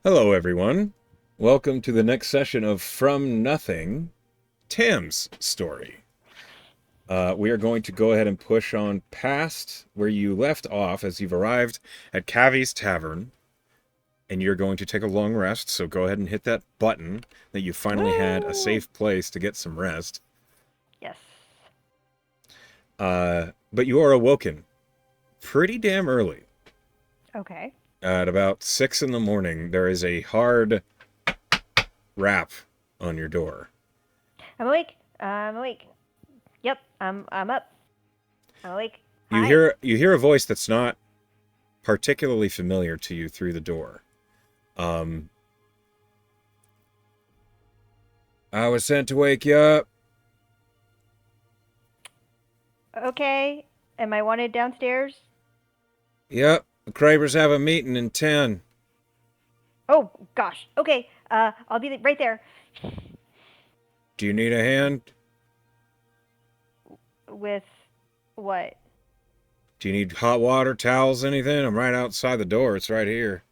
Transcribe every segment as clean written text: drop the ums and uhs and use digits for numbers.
Hello, everyone. Welcome to the next session of From Nothing, Tam's story. We are going to go ahead and push on past where you left off as you've arrived at Cavy's Tavern, and you're going to take a long rest, so go ahead and hit that button that you finally had a Woo! safe place to get some rest. Yes. But you are awoken pretty damn early. Okay. At about 6 in the morning, there is a hard rap on your door. I'm awake. I'm awake. Yep. I'm up. I'm awake. You Hi. hear a voice that's not particularly familiar to you through the door. Um, I was sent to wake you up. Okay. Am I wanted downstairs? Yep, the Cravers have a meeting in 10. Oh gosh. Okay. I'll be right there. Do you need a hand? With what? Do you need hot water, towels, anything? I'm right outside the door. It's right here.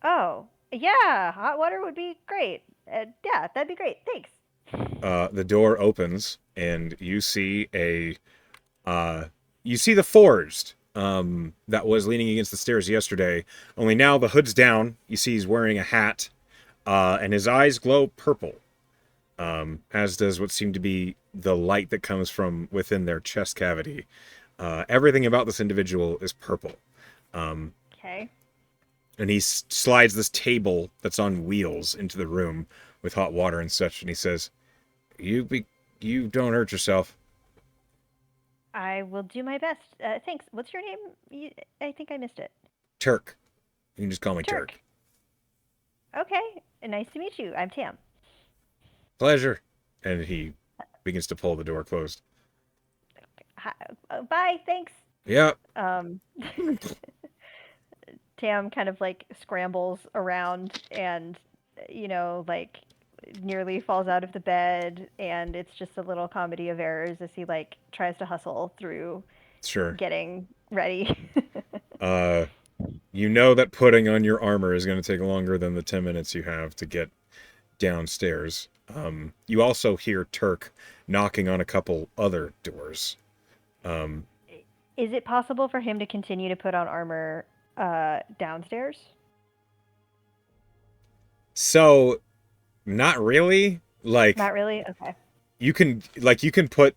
Oh, yeah. Hot water would be great. Yeah, that'd be great. Thanks. The door opens, and you see uh, the Forged, that was leaning against the stairs yesterday. Only now the hood's down. You see he's wearing a hat, and his eyes glow purple. As does what seemed to be the light that comes from within their chest cavity. Everything about this individual is purple. Um, Okay. and he slides this table that's on wheels into the room with hot water and such, and he says, You don't hurt yourself. I will do my best. Thanks. What's your name? I think I missed it. Turk. You can just call me Turk. Turk. Okay. Nice to meet you. I'm Tam. Pleasure. And he begins to pull the door closed. Hi, bye. Thanks. Yep, Um, Tam kind of like scrambles around and, like nearly falls out of the bed. And it's just a little comedy of errors as he like tries to hustle through sure. getting ready. Uh, you know that putting on your armor is going to take longer than the 10 minutes you have to get downstairs. You also hear Turk knocking on a couple other doors. Um, Is it possible for him to continue to put on armor downstairs? so not really. Not Like really? Okay. you can put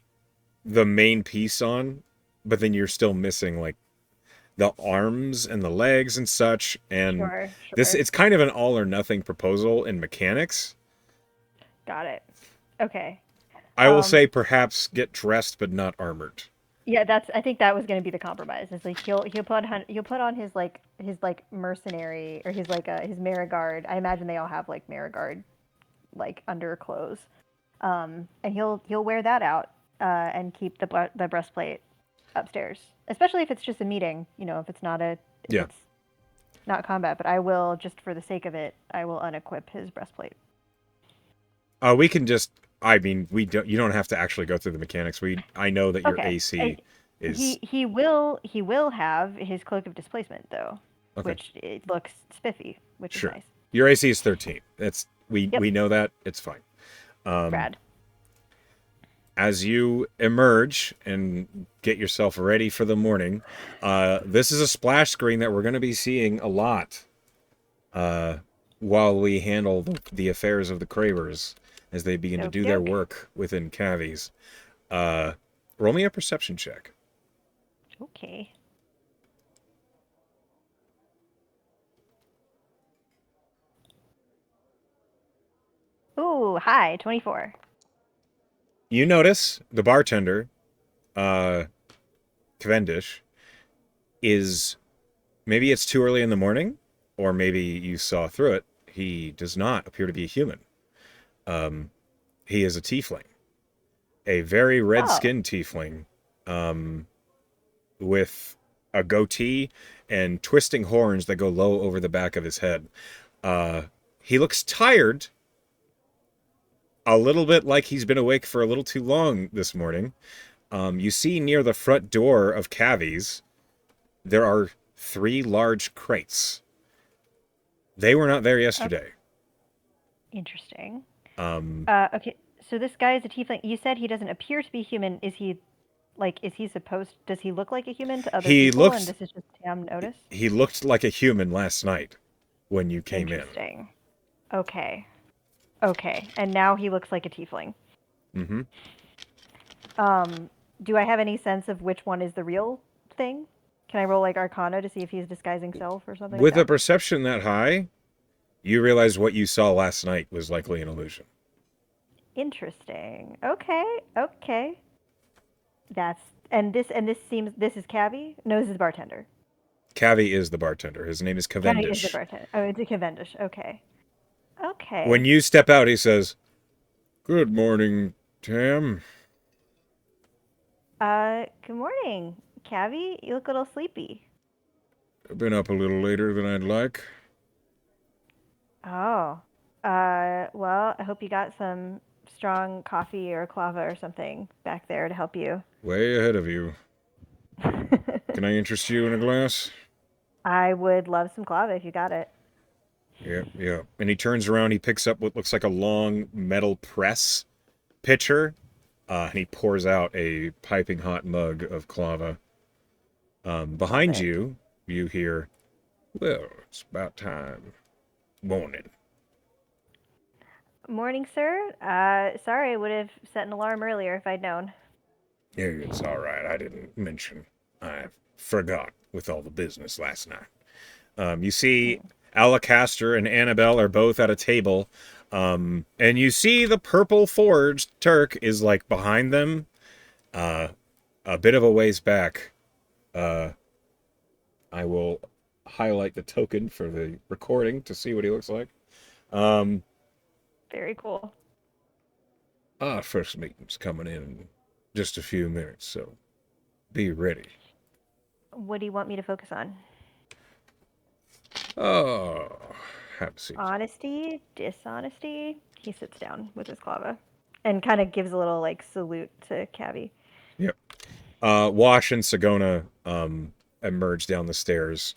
the main piece on, but then you're still missing like the arms and the legs and such. And Sure, this sure. it's kind of an all or nothing proposal in mechanics. Got it. Okay. I will Um, say perhaps get dressed but not armored. Yeah, that's. I think that was going to be the compromise. It's like he'll put on his like mercenary or his like his Marigard. I imagine they all have like Marigard like underclothes. And he'll wear that out and keep the breastplate upstairs, especially if it's just a meeting. If Yeah. it's not combat. But I will just for the sake of it, I will unequip his breastplate. We can just. I mean, we don't. You don't have to actually go through the mechanics. I know that your Okay. AC is He will have his cloak of displacement though, okay. which it looks spiffy, which is Sure. nice. Your AC is 13. That's Yep, we know that. It's fine. Um, rad. as you emerge and get yourself ready for the morning, this is a splash screen that we're going to be seeing a lot uh, while we handle the affairs of the Cravers as they begin to Okie do their doke. work within Cavies. Uh, roll me a perception check. Okay. Ooh, hi, 24. You notice the bartender, uh, Cavendish, is maybe it's too early in the morning, or maybe you saw through it. He does not appear to be a human. Um, he is a tiefling, a very Oh, red-skinned tiefling, um, with a goatee and twisting horns that go low over the back of his head. Uh, he looks tired, a little bit like he's been awake for a little too long this morning. You see near the front door of Cavies, there are three large crates. They were not there yesterday. Interesting. Um, Okay, so this guy is a tiefling. You said he doesn't appear to be human. Is he like? Is he supposed? Does he look like a human to other he people? And looks this is just Tam notice. he looked like a human last night when you came in. Interesting. Okay. Okay. And now he looks like a tiefling. Mm-hmm. Um, do I have any sense of which one is the real thing? Can I roll like Arcana to see if he's disguising self or something like With a that? perception that high, you realize what you saw last night was likely an illusion. Interesting. Okay. Okay. That's and this seems this is Cabby? No, this is the bartender. Cavi is the bartender. His name is Cabby is the Cavendish. bartender. Oh, it's a Cavendish. Okay. When Okay. you step out, he says, "Good morning, Tam." Good morning, Cabby. You look a little sleepy. I've been up a little later than I'd like. Oh. Well, I hope you got some strong coffee or clava or something back there to help you. Way ahead of you. Can I interest you in a glass? I would love some clava if you got it. Yep, yep. And he turns around, he picks up what looks like a long metal press pitcher, and he pours out a piping hot mug of clava. Love Behind it. you, you hear, "Well, it's about time. Morning." Morning, sir. Sorry, I would have set an alarm earlier if I'd known. Yeah, it's all right. I didn't mention. I forgot with all the business last night. You see Hmm. Alacaster and Annabelle are both at a table. And you see the purple forged Turk is like behind them, uh, a bit of a ways back. Uh, I will highlight the token for the recording to see what he looks like. Um, Very cool. our first meeting's coming in just a few minutes, so be ready. What do you want me to focus on? Oh, have a seat. Honesty, dishonesty. He sits down with his clava and kind of gives a little like salute to Cabby. Yep. Wash and Sagona emerge down the stairs,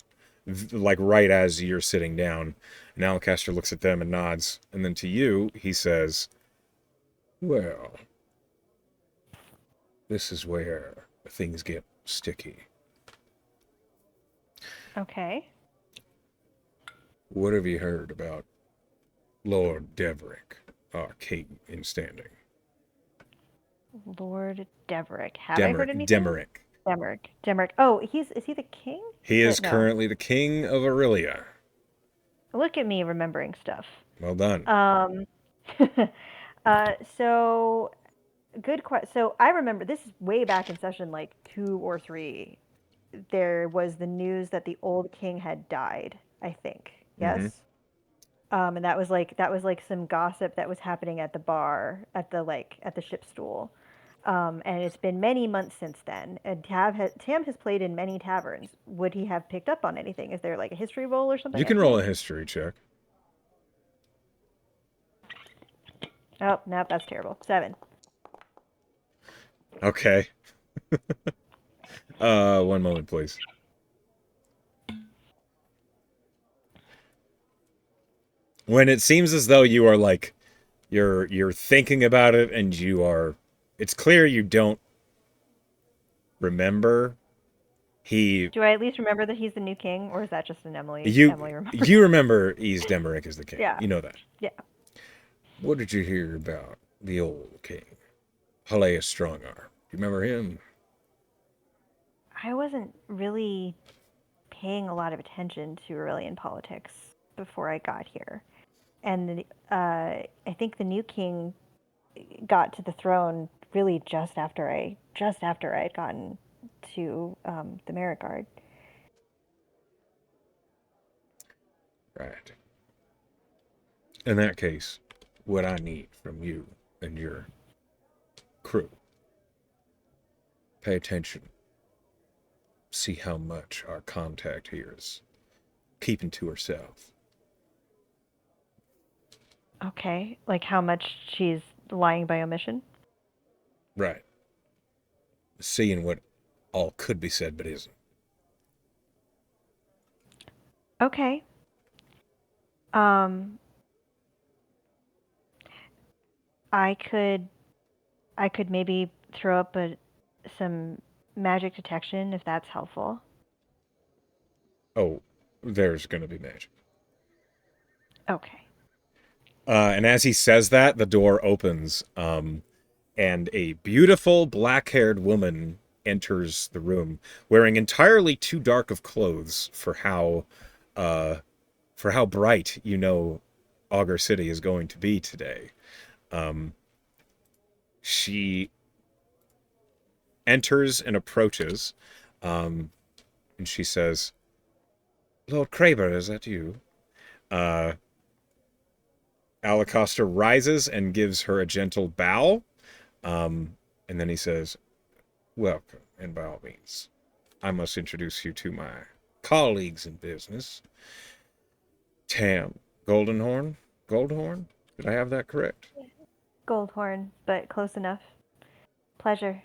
like right as you're sitting down. And Alacaster looks at them and nods. And then to you, he says, "Well, this is where things get sticky. Okay. What have you heard about Lord Deverick, our king in standing?" Lord Deverick. Have I heard Demerick. anything? Demerick. Demerick. Demerick. Oh, is he the king? He is Wait, no. currently the king of Aurelia. Look at me remembering stuff. Well done. Um, so good question. So I remember this is way back in session like 2 or 3. There was the news that the old king had died, I think. Mm-hmm. Yes. And that was like some gossip that was happening at the bar at the ship stool. And it's been many months since then. And Tam has played in many taverns. Would he have picked up on anything? Is there like a history roll or You something I can can roll a make? history check. Oh, nope, that's terrible. 7. Okay. One moment, please. When it seems as though you are like you're thinking about it and you are it's clear you don't remember. He Do I at least remember that he's the new king, or is that just an you Emily remembers? you remember East Demerick is the king. Yeah, You know that. yeah. What did you hear about the old king? Haleus Strongarm. You remember him? I wasn't really paying a lot of attention to Aurelian politics before I got here, and I think the new king got to the throne really just after I had gotten to the Merit Guard. Right. In that case, what I need from you and your crew, pay attention. See how much our contact here is keeping to herself. Okay, like how much she's lying by omission. Right. Seeing what all could be said but isn't. Okay. Um, I could I could maybe throw up some magic detection if that's helpful. Oh, there's gonna be magic. Okay. And as he says that, the door opens, and a beautiful black-haired woman enters the room, wearing entirely too dark of clothes uh, for how bright you know Augur City is going to be today. Um, she enters and approaches, um, and she says, "Lord Kraber, is that you?" Uh, Alacosta rises and gives her a gentle bow, and then he says, "Welcome, and by all means, I must introduce you to my colleagues in business. Tam Goldenhorn? Goldhorn? Did I have that correct? Goldhorn, but close enough. Pleasure.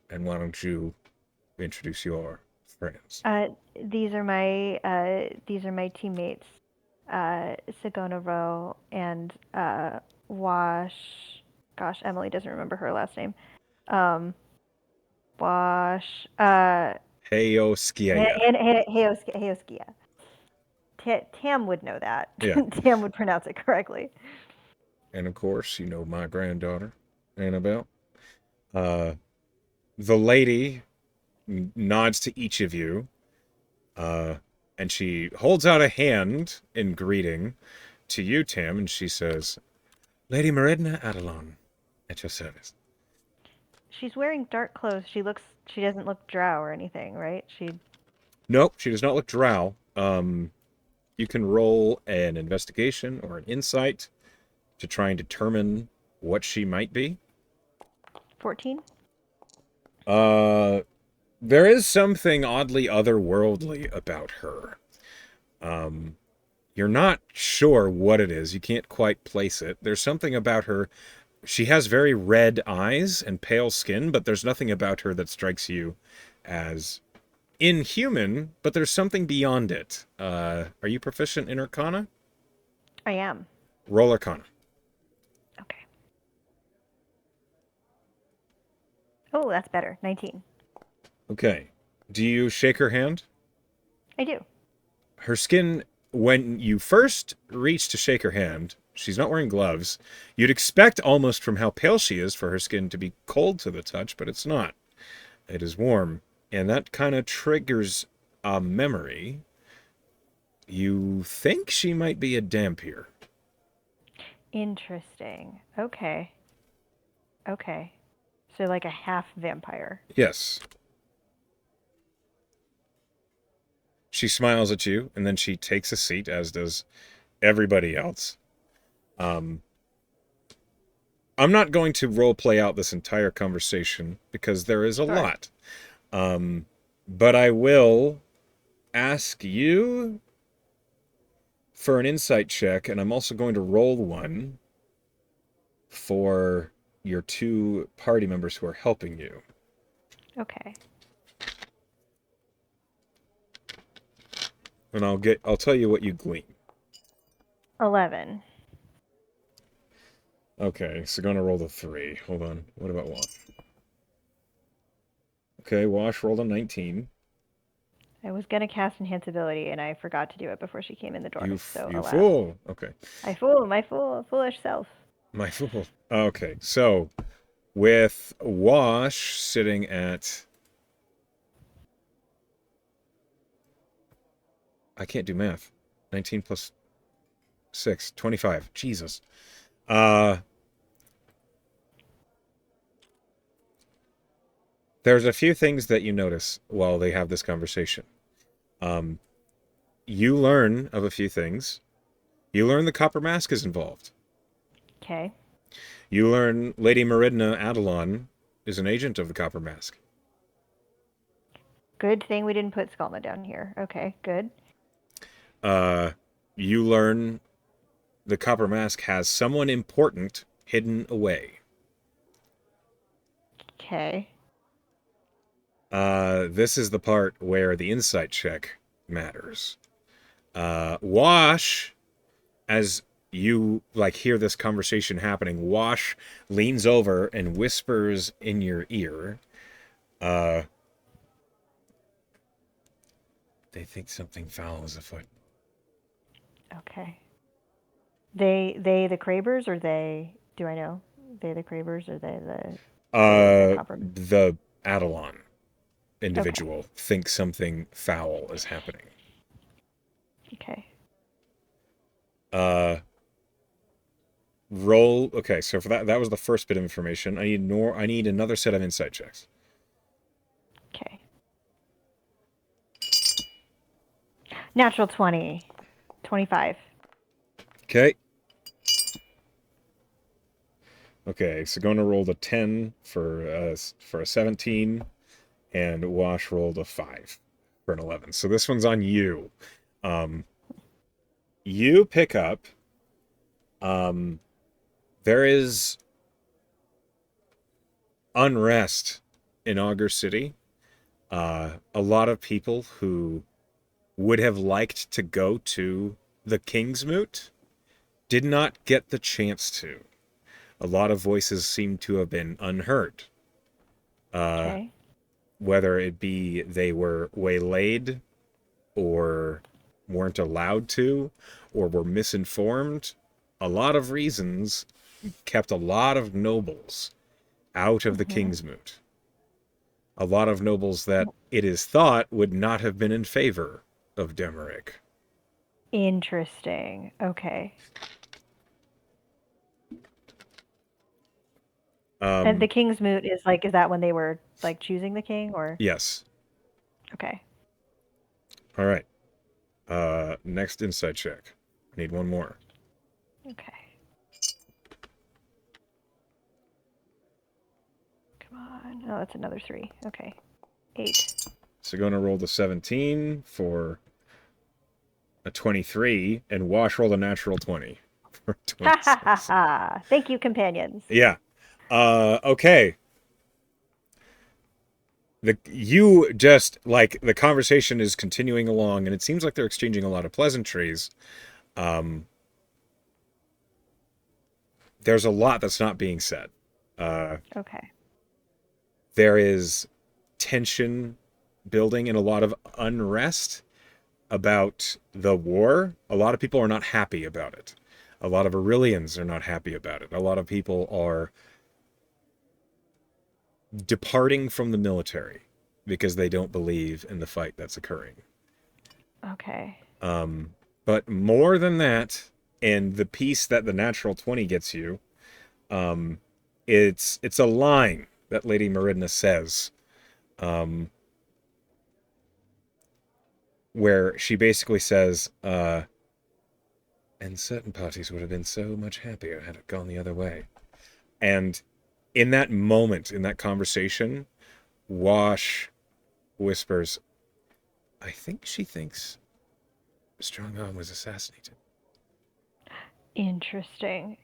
And why don't you introduce your friends?" Uh, these are my teammates, Sigona Rowe and Wash. Gosh, Emily doesn't remember her last name. Um, Wash. Heoskia. Heoskia. Tam would know that. Yeah. Tam would pronounce it correctly. And of course, you know my granddaughter, Annabelle. Uh, the lady nods to each of you, uh, and she holds out a hand in greeting to you, Tam, and she says, "Lady Meridna Adelon, at your service." She's wearing dark clothes. She doesn't look drow or anything, right? Nope, she does not look drow. You can roll an investigation or an insight to try and determine what she might be. 14? Uh, there is something oddly otherworldly about her. Um, you're not sure what it is. You can't quite place it. There's something about her. She has very red eyes and pale skin, but there's nothing about her that strikes you as inhuman, but there's something beyond it. Are you proficient in Arcana? I am. Roll Arcana. Okay. Oh, that's better. 19. Okay. Do you shake her hand? I do. Her skin, when you first reach to shake her hand, she's not wearing gloves. You'd expect almost from how pale she is for her skin to be cold to the touch, but it's not. It is warm. And that kind of triggers a memory. You think she might be a Dampier. Interesting. Okay. Okay. So like a half vampire. Yes. She smiles at you, and then she takes a seat, as does everybody else. Um, I'm not going to role play out this entire conversation because there is a Sure. lot. But I will ask you for an insight check, and I'm also going to roll one for your two party members who are helping you. Okay. And I'll tell you what you glean. 11. Okay, so gonna roll the 3. Hold on. What about Wash? Okay, Wash rolled a 19. I was gonna cast Enhanceability and I forgot to do it before she came in the door. You So you alas. fool. Okay. My foolish self. My fool. Okay, so with Wash sitting at, I can't do math. 19 plus 6, 25. Jesus. There's a few things that you notice while they have this conversation. Um, you learn of a few things. You learn the Copper Mask is involved. Okay. You learn Lady Meridna Adelon is an agent of the Copper Mask. Good thing we didn't put Skalma down here. Okay, good. You learn the Copper Mask has someone important hidden away. Okay. This is the part where the insight check matters. Wash as you like hear this conversation happening, Wash leans over and whispers in your ear, uh, they think something foul is afoot. Okay. They the Cravers, or they? Do I know? They the Cravers, or they the compromise? The Adelon Okay. individual thinks something foul is happening. Okay. Uh, roll. Okay, so for that was the first bit of information. I need another set of insight checks. Okay. Natural 20. 25. Okay. Okay, so going to roll the 10 for a 17, and Wash rolled a 5 for an 11. So this one's on you. You pick up. There is unrest in Augur City. A lot of people who would have liked to go to the King's Moot did not get the chance to. A lot of voices seem to have been unheard. Okay. Whether it be they were waylaid or weren't allowed to or were misinformed, a lot of reasons kept a lot of nobles out of the Mm-hmm. King's Moot. A lot of nobles that it is thought would not have been in favor of Demeric. Interesting. Okay. And the King's Moot is that when they were like choosing the king, or? Yes. Okay. All right. Next insight check. I need one more. Okay. Come on. Oh, that's another 3. Okay. 8. So going to roll the 17 for a 23, and Wash rolled a natural 20 for Ha ha ha 26. ha. Thank you, companions. Yeah. Okay. You just like the conversation is continuing along, and it seems like they're exchanging a lot of pleasantries. There's a lot that's not being said. Okay. There is tension building and a lot of unrest about the war. A lot of people are not happy about it. A lot of Aurelians are not happy about it. A lot of people are departing from the military because they don't believe in the fight that's occurring. Okay. But more than that, and the piece that the natural 20 gets you, it's a line that Lady Meridna says, where she basically says, and certain parties would have been so much happier had it gone the other way. And in that moment, in that conversation, Wash whispers, I think she thinks Strongarm was assassinated. Interesting.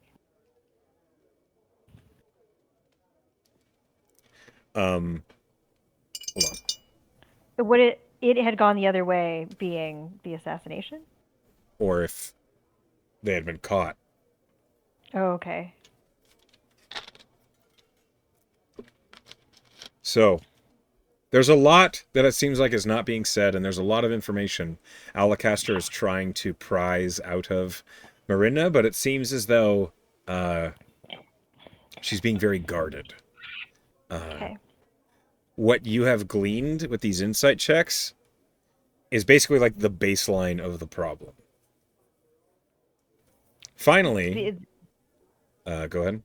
Hold on. Would it had gone the other way, being the assassination? Or if they had been caught. Oh, okay. So, there's a lot that it seems like is not being said, and there's a lot of information Alacaster is trying to prize out of Meridna, but it seems as though she's being very guarded. Okay. What you have gleaned with these insight checks is basically like the baseline of the problem. Finally, go ahead.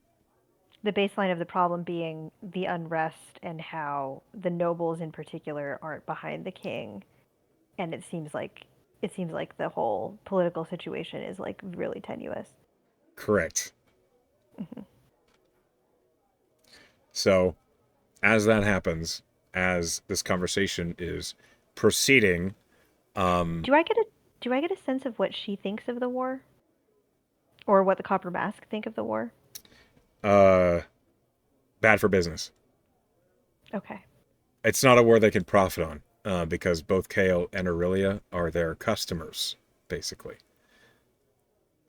The baseline of the problem being the unrest and how the nobles in particular aren't behind the king, and it seems like the whole political situation is like really tenuous. Correct. So, as that happens, as this conversation is proceeding, Do I get a sense of what she thinks of the war, or what the Copper Mask think of the war? bad for business. Okay. It's not a war they can profit on, because both Kao and Aurelia are their customers, basically.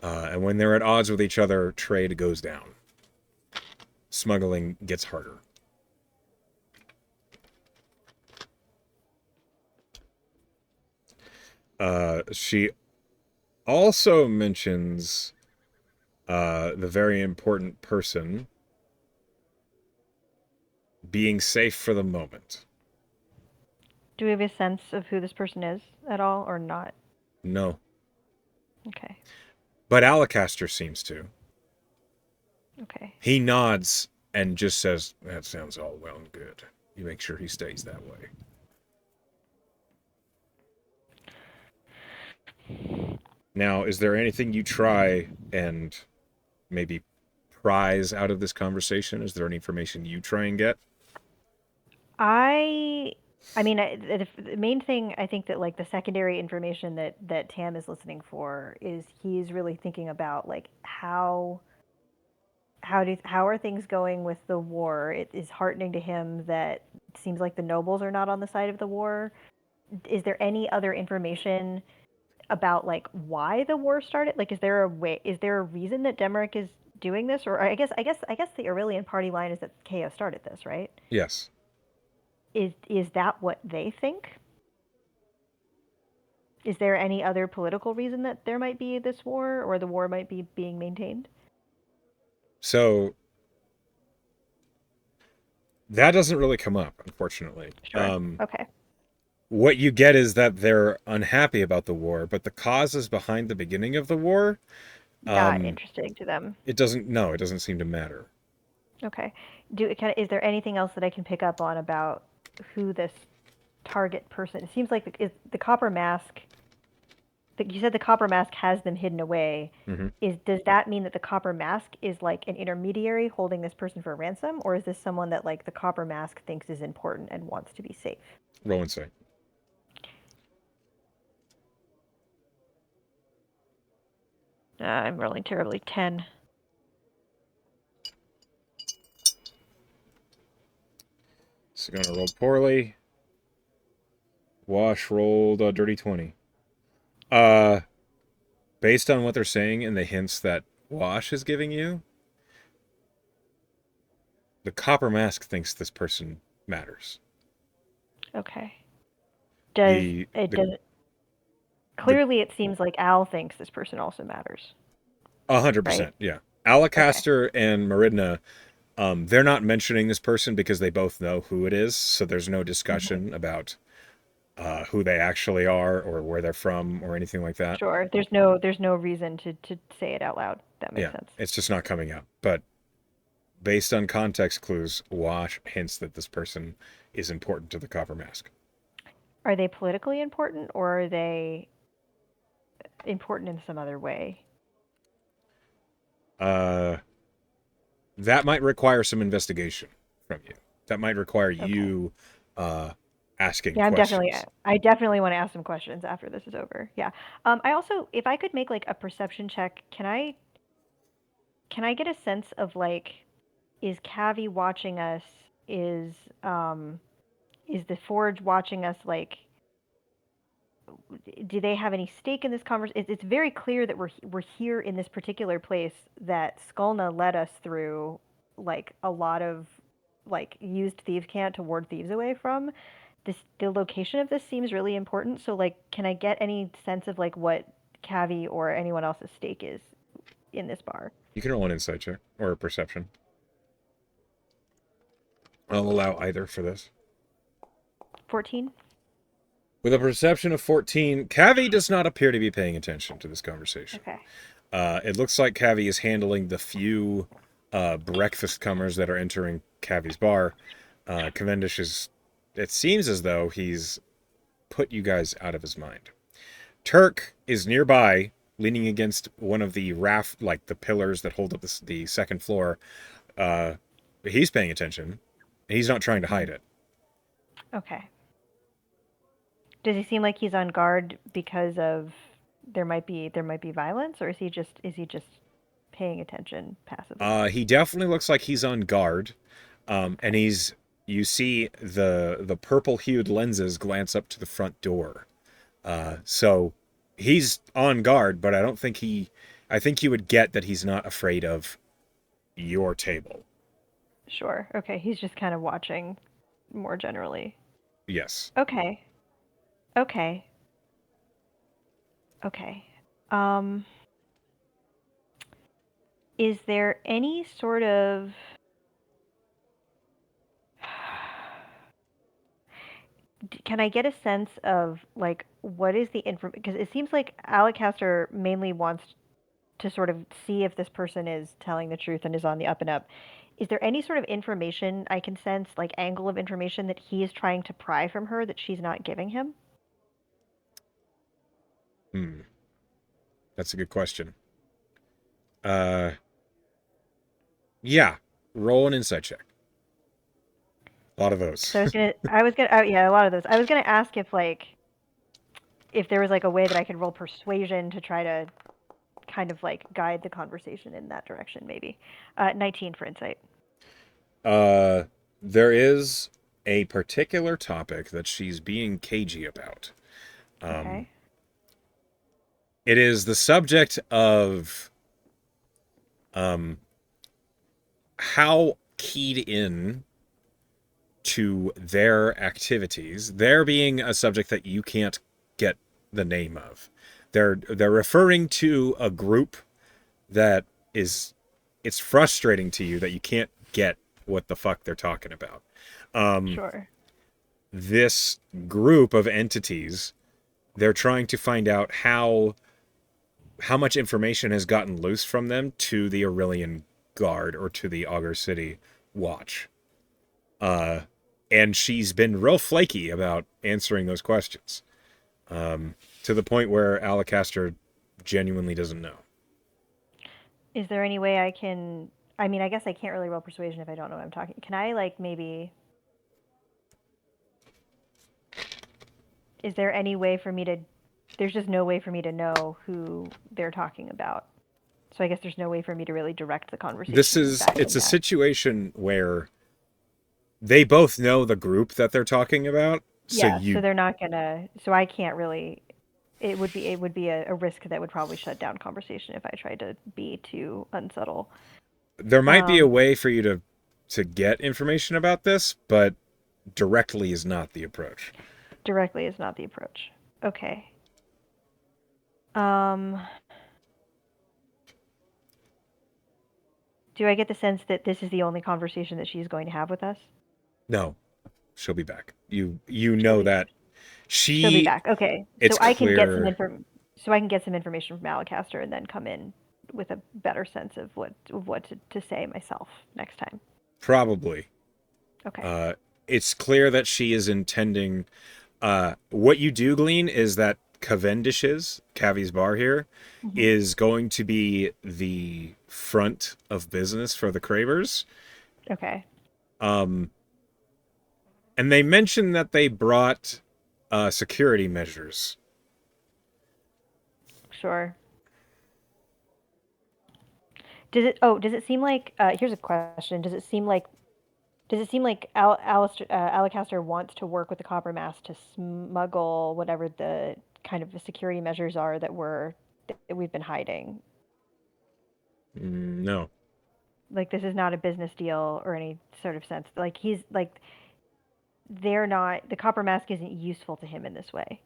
And when they're at odds with each other, trade goes down. Smuggling gets harder. She also mentions the very important person being safe for the moment. Do we have a sense of who this person is at all, or not? No. Okay. But Alacaster seems to. Okay. He nods and just says, that sounds all well and good. You make sure he stays that way. Now, is there anything you try and maybe prize out of this conversation? Is there any information you try and get? I mean, the main thing I think that like the secondary information that Tam is listening for is he's really thinking about like how are things going with the war? It is heartening to him that it seems like the nobles are not on the side of the war. Is there any other information about like why the war started? Like, is there a reason that Demeric is doing this? Or I guess the Aurelian party line is that Chaos started this, right? Yes. Is that what they think? Is there any other political reason that there might be this war or the war might be being maintained? So that doesn't really come up, unfortunately. Sure. Okay. What you get is that they're unhappy about the war, but the causes behind the beginning of the war, Not interesting to them. it doesn't seem to matter. Okay. Is there anything else that I can pick up on about who this target person? It seems like is the copper mask. You said the copper mask has them hidden away. Mm-hmm. Does that mean that the copper mask is like an intermediary holding this person for ransom, or is this someone that like the copper mask thinks is important and wants to be safe? Roll insight. I'm rolling terribly. 10. So gonna roll poorly. Wash rolled a dirty 20. Based on what they're saying and the hints that Wash is giving you, the copper mask thinks this person matters. Okay. The Clearly, it seems like Al thinks this person also matters. 100%, Right? yeah. Alacaster and Meridna, they're not mentioning this person because they both know who it is, so there's no discussion about who they actually are or where they're from or anything like that. Sure. There's no reason to say it out loud. That makes sense. It's just not coming up. But based on context clues, Wash hints that this person is important to the Copper Mask. Are they politically important, or are they important in some other way? That might require some investigation from you. That might require you asking questions. I definitely want to ask some questions after this is over. Yeah. I also, if I could make like a perception check, can I get a sense of like, is Cavi watching us? Is the Forge watching us? Like, do they have any stake in this conversation? It's very clear that we're here in this particular place that Skulna led us through, like a lot of like used thieves cant to ward thieves away from. The location of this seems really important. So like, can I get any sense of like what Cavi or anyone else's stake is in this bar? You can roll an insight check or a perception. I'll allow either for this. 14. With a perception of 14, Cavi does not appear to be paying attention to this conversation. Okay. It looks like Cavi is handling the few breakfast comers that are entering Cavi's bar. Cavendish is... It seems as though he's put you guys out of his mind. Turk is nearby, leaning against one of the like the pillars that hold up the second floor. He's paying attention. He's not trying to hide it. Okay. Does he seem like he's on guard because of there might be violence, or is he just paying attention passively? He definitely looks like he's on guard, and you see the purple-hued lenses glance up to the front door. So he's on guard, but I don't think he I think you would get that he's not afraid of your table. Sure. Okay. He's just kind of watching more generally. Yes. Okay. Okay. Okay. Um, is there any sort of can I get a sense of like what is the info? Because it seems like Alacaster mainly wants to sort of see if this person is telling the truth and is on the up and up. Is there any sort of information I can sense, like angle of information that he is trying to pry from her that she's not giving him? Hmm. That's a good question. Uh, yeah. Roll an insight check. A lot of those. So yeah, a lot of those. I was gonna ask if there was like a way that I could roll persuasion to try to kind of like guide the conversation in that direction, maybe. 19 for insight. uh, there is a particular topic that she's being cagey about. Um, Okay. it is the subject of um, how keyed in to their activities. They're being a subject that you can't get the name of. They're referring to a group that is it's frustrating to you that you can't get what the fuck they're talking about. Um, Sure. this group of entities, they're trying to find out how much information has gotten loose from them to the Aurelian Guard or to the Augur City Watch. Uh, and she's been real flaky about answering those questions, to the point where Alacaster genuinely doesn't know. Is there any way I can? I mean, I guess I can't really roll persuasion if I don't know what I'm talking. Can I like maybe? Is there any way for me to? There's just no way for me to know who they're talking about. So I guess there's no way for me to really direct the This conversation is back it's in a that. situation where they both know the group that they're talking about, so Yeah, so you they're not gonna. So I can't really. It would be a risk that would probably shut down conversation if I tried to be too unsubtle. there might be a Um, way for you to get information about this, but directly is not the approach. directly is not the approach. Okay. Um, do I get the sense that this is the only conversation that she's going to have with us? No, she'll be back. You She'll know be that she'll be she back. Okay. it's clear. So I can get some information from Alacaster and then come in with a better sense of what to say myself next time. Probably. Okay. Uh, it's clear that she is intending. What you do glean is that Cavi's bar here, Hmm. is going to be the front of business for the Cravers. Okay. Um, and they mentioned that they brought security measures. Sure. Does it seem like here's a question. Does it seem like Alacaster wants to work with the Copper Mass to smuggle whatever the kind of the security measures are that we've been hiding? No. Like this is not a business deal or any sort of sense. Like he's like they're not the Copper Mask isn't useful to him in this way.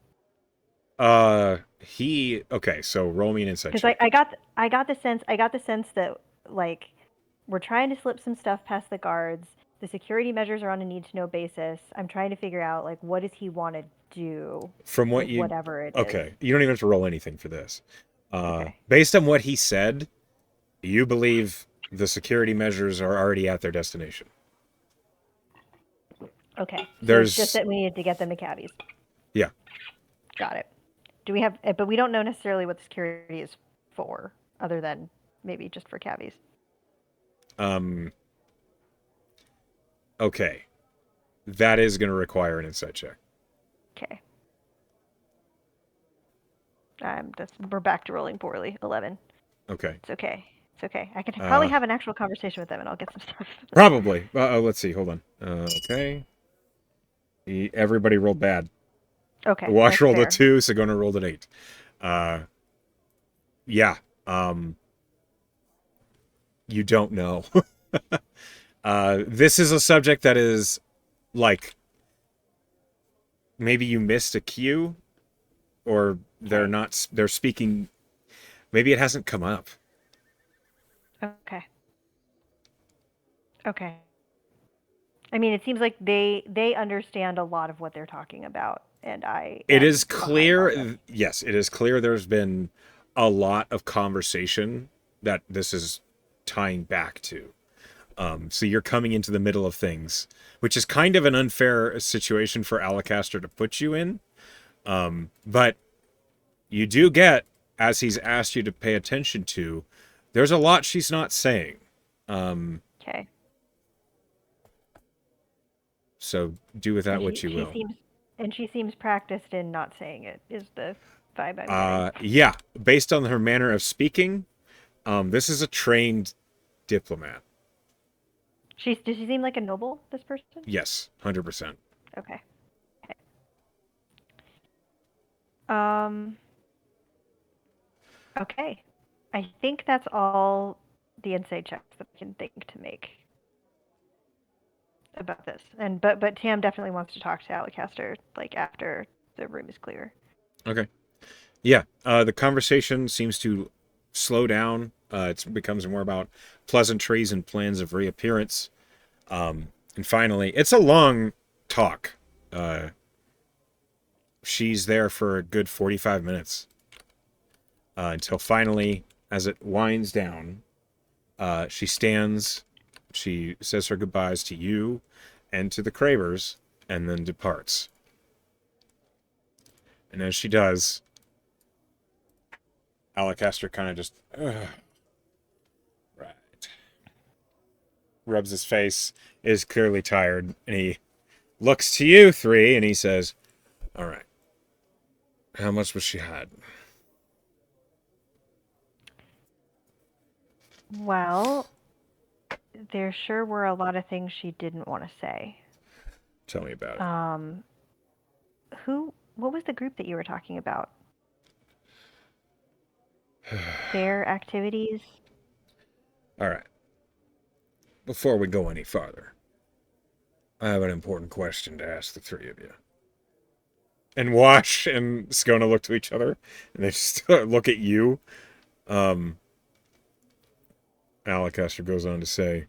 He okay. So roll me an insight Because check. I got the sense that like we're trying to slip some stuff past the guards. The security measures are on a need to know basis. I'm trying to figure out like what does he want to do From what with you, whatever it is. okay, you don't even have to roll anything for this. Okay. Based on what he said, you believe the security measures are already at their destination. Okay. So it's just There's that we need to get them to cabbies. yeah. Got it. Do we have but we don't know necessarily what the security is for other than maybe just for cabbies. Um. Okay, that is going to require an insight check. Okay. We're back to rolling poorly. 11. Okay. It's okay. It's okay. I could probably Uh, have an actual conversation with them and I'll get some stuff. probably. Let's see. Hold on. Okay. Everybody rolled bad. Okay, Wash that's rolled a fair. 2, Sagona rolled an 8. Uh, yeah. Um, you don't know. This is a subject that is like maybe you missed a cue, or Okay. they're speaking. Maybe it hasn't come up. Okay. Okay. I mean, it seems like they understand a lot of what they're talking about, and I It is am behind on this. clear, yes, it is clear there's been a lot of conversation that this is tying back to. So you're coming into the middle of things, which is kind of an unfair situation for Alacaster to put you in. But you do get, as he's asked you to pay attention to, there's a lot she's not saying. Um, Okay. so do with that And what she you she will. seems and she seems practiced in not saying it. Is the vibe I'm getting. Yeah, based on her manner of speaking, this is a trained diplomat. Does she seem like a noble? This person? Yes, 100%. Okay. Okay. Um. Okay. I think that's all the insight checks that I can think to make about this. And but Tam definitely wants to talk to Alacaster like after the room is clear. Okay. Yeah, the conversation seems to slow down. It becomes more about pleasantries and plans of reappearance. And finally, it's a long talk. Uh, she's there for a good 45 minutes until finally, as it winds down, she stands, she says her goodbyes to you and to the Cravers, and then departs. And as she does, Alacaster kind of just, ugh, right, rubs his face, is clearly tired, and he looks to you three and he says, all right, how much was she had? Well, there sure were a lot of things she didn't want to say. Tell me about it. Um, what was the group that you were talking about? Their activities? All right, before we go any farther, I have an important question to ask the three of you. And Wash and Skona look to each other, and they just look at you. Um, Alacaster goes on to say,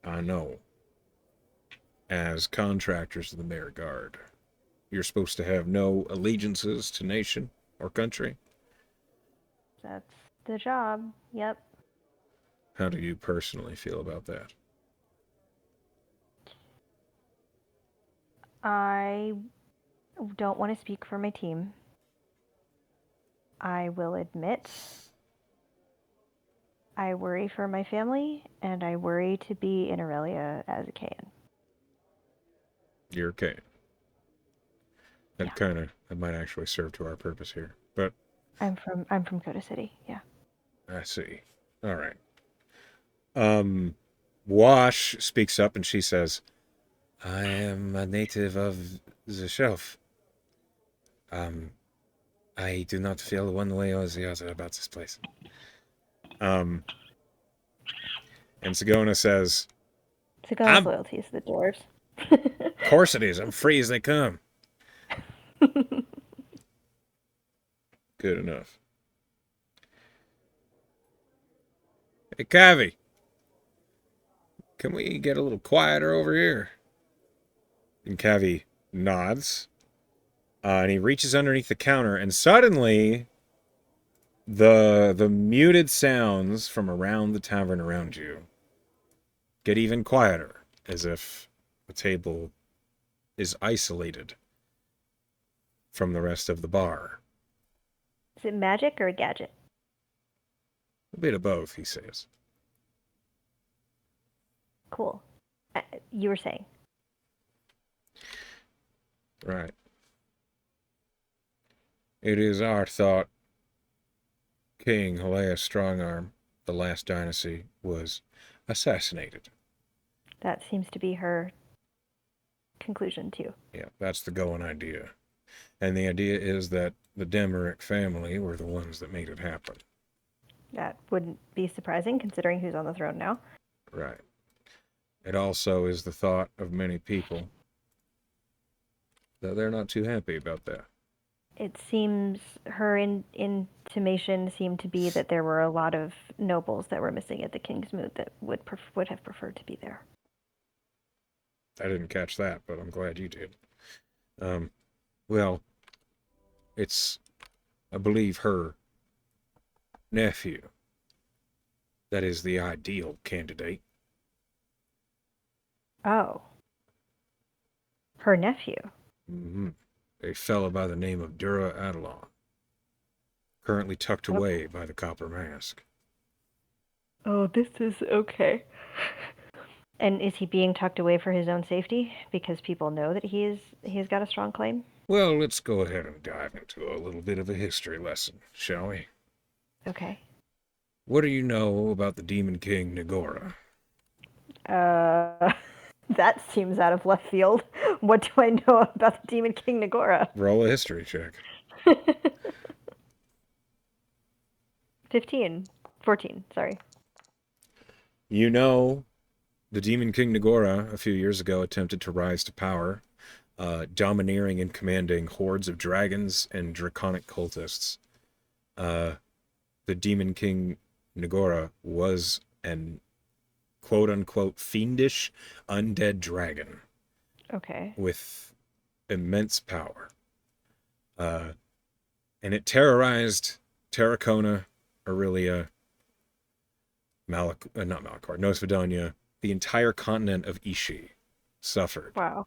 I know, as contractors of the Mayor Guard, you're supposed to have no allegiances to nation or country. That's the job. Yep. How do you personally feel about that? I don't want to speak for my team. I will admit I worry for my family, and I worry to be in Aurelia as a Kayan. You're okay. Yeah. That might actually serve to our purpose here. But I'm from Kota City. Yeah. I see. All right. Um, Wash speaks up and she says, I am a native of the shelf. Um, I do not feel one way or the other about this place. Um, and Sagona says, Sagona's I'm, loyalty is the dwarves. of course it is. I'm free as they come. Good enough. Hey, Cavi, can we get a little quieter over here? And Cavi nods, and he reaches underneath the counter, and suddenly the muted sounds from around the tavern around you get even quieter, as if the table is isolated from the rest of the bar. Is it magic or a gadget? A bit of both, he says. Cool. You were saying. Right. It is our thought King Helea Strongarm, the last dynasty, was assassinated. That seems to be her conclusion too. Yeah, that's the going idea. And the idea is that the Demeric family were the ones that made it happen. That wouldn't be surprising considering who's on the throne now. Right. It also is the thought of many people that they're not too happy about that. It seems her intimation seemed to be that there were a lot of nobles that were missing at the King's Moot that would have preferred to be there. I didn't catch that, but I'm glad you did. Um, well, it's, I believe, her nephew that is the ideal candidate. Oh, her nephew. Mm-hmm. A fellow by the name of Dura Adelon, currently tucked away by the Copper Mask. Oh, this is okay. And is he being tucked away for his own safety because people know that he's got a strong claim? Well, let's go ahead and dive into a little bit of a history lesson, shall we? Okay. What do you know about the Demon King Nagora? That seems out of left field. What do I know about the Demon King Nagora? Roll a history check. 15. 14, sorry. You know the Demon King Nagora a few years ago attempted to rise to power, domineering and commanding hordes of dragons and draconic cultists. The Demon King Nagora was an quote-unquote fiendish undead dragon Okay. with immense power. And it terrorized Terracona, Aurelia, not Malachor, Nosvidonia, the entire continent of Ishi suffered. Wow.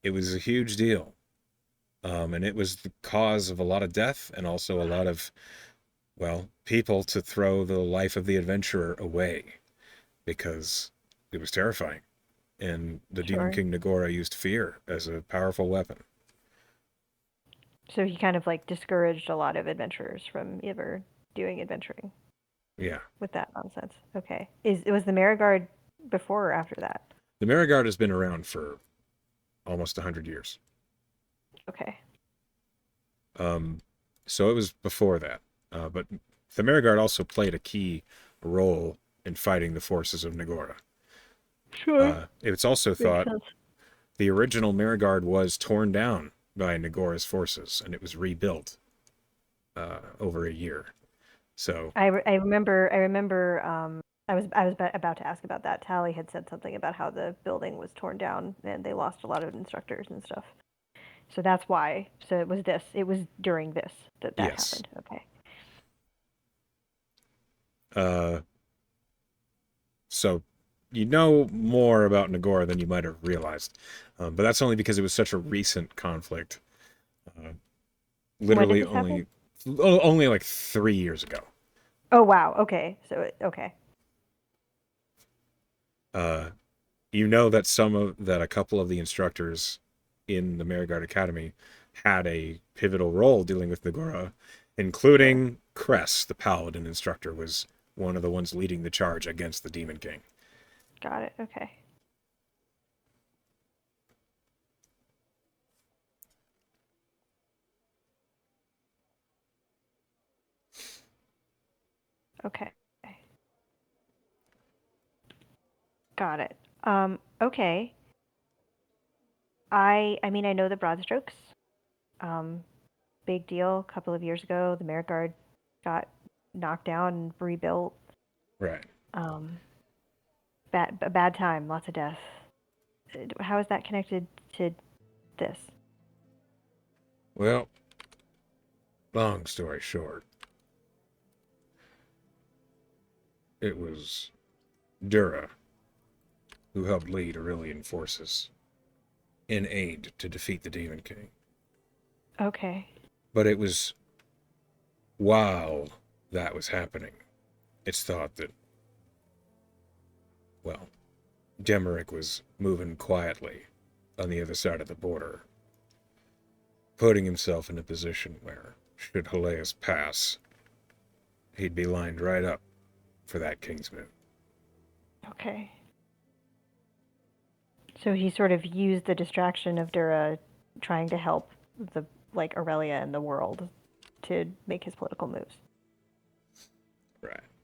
It was a huge deal. And it was the cause of a lot of death and also a lot of, well, people to throw the life of the adventurer away because it was terrifying. And the Demon King Nagora used fear as a powerful weapon. So he kind of like discouraged a lot of adventurers from ever doing adventuring. Yeah. With that nonsense. Okay. Was the Marigard before or after that? The Marigard has been around for almost 100 years. Okay. So it was before that. But the Marigard also played a key role in fighting the forces of Nagora. Sure. It's also thought the original Marigard was torn down by Nagora's forces, and it was rebuilt over a year. So I remember. I was about to ask about that. Tally had said something about how the building was torn down and they lost a lot of instructors and stuff. So that's why. So it was this. It was during this that yes. happened. Okay. So you know more about Nagora than you might have realized, but that's only because it was such a recent conflict. Literally only like 3 years ago. Oh wow. Okay. So okay. You know that a couple of the instructors in the Marigard Academy had a pivotal role dealing with Nagora, including Cress, the paladin instructor, was one of the ones leading the charge against the Demon King. Got it. Okay. Okay. Got it. Okay. I mean, I know the broad strokes. Big deal. A couple of years ago, the Marigard got knocked down and rebuilt. Right. Bad time. Lots of death. How is that connected to this? Well, long story short, it was Dura who helped lead Aurelian forces in aid to defeat the Demon King. Okay. But it was while that was happening, it's thought that, well, Demeric was moving quietly on the other side of the border, putting himself in a position where, should Heleus pass, he'd be lined right up for that King's Moot. Okay. So he sort of used the distraction of Dura trying to help the Aurelia and the world to make his political moves.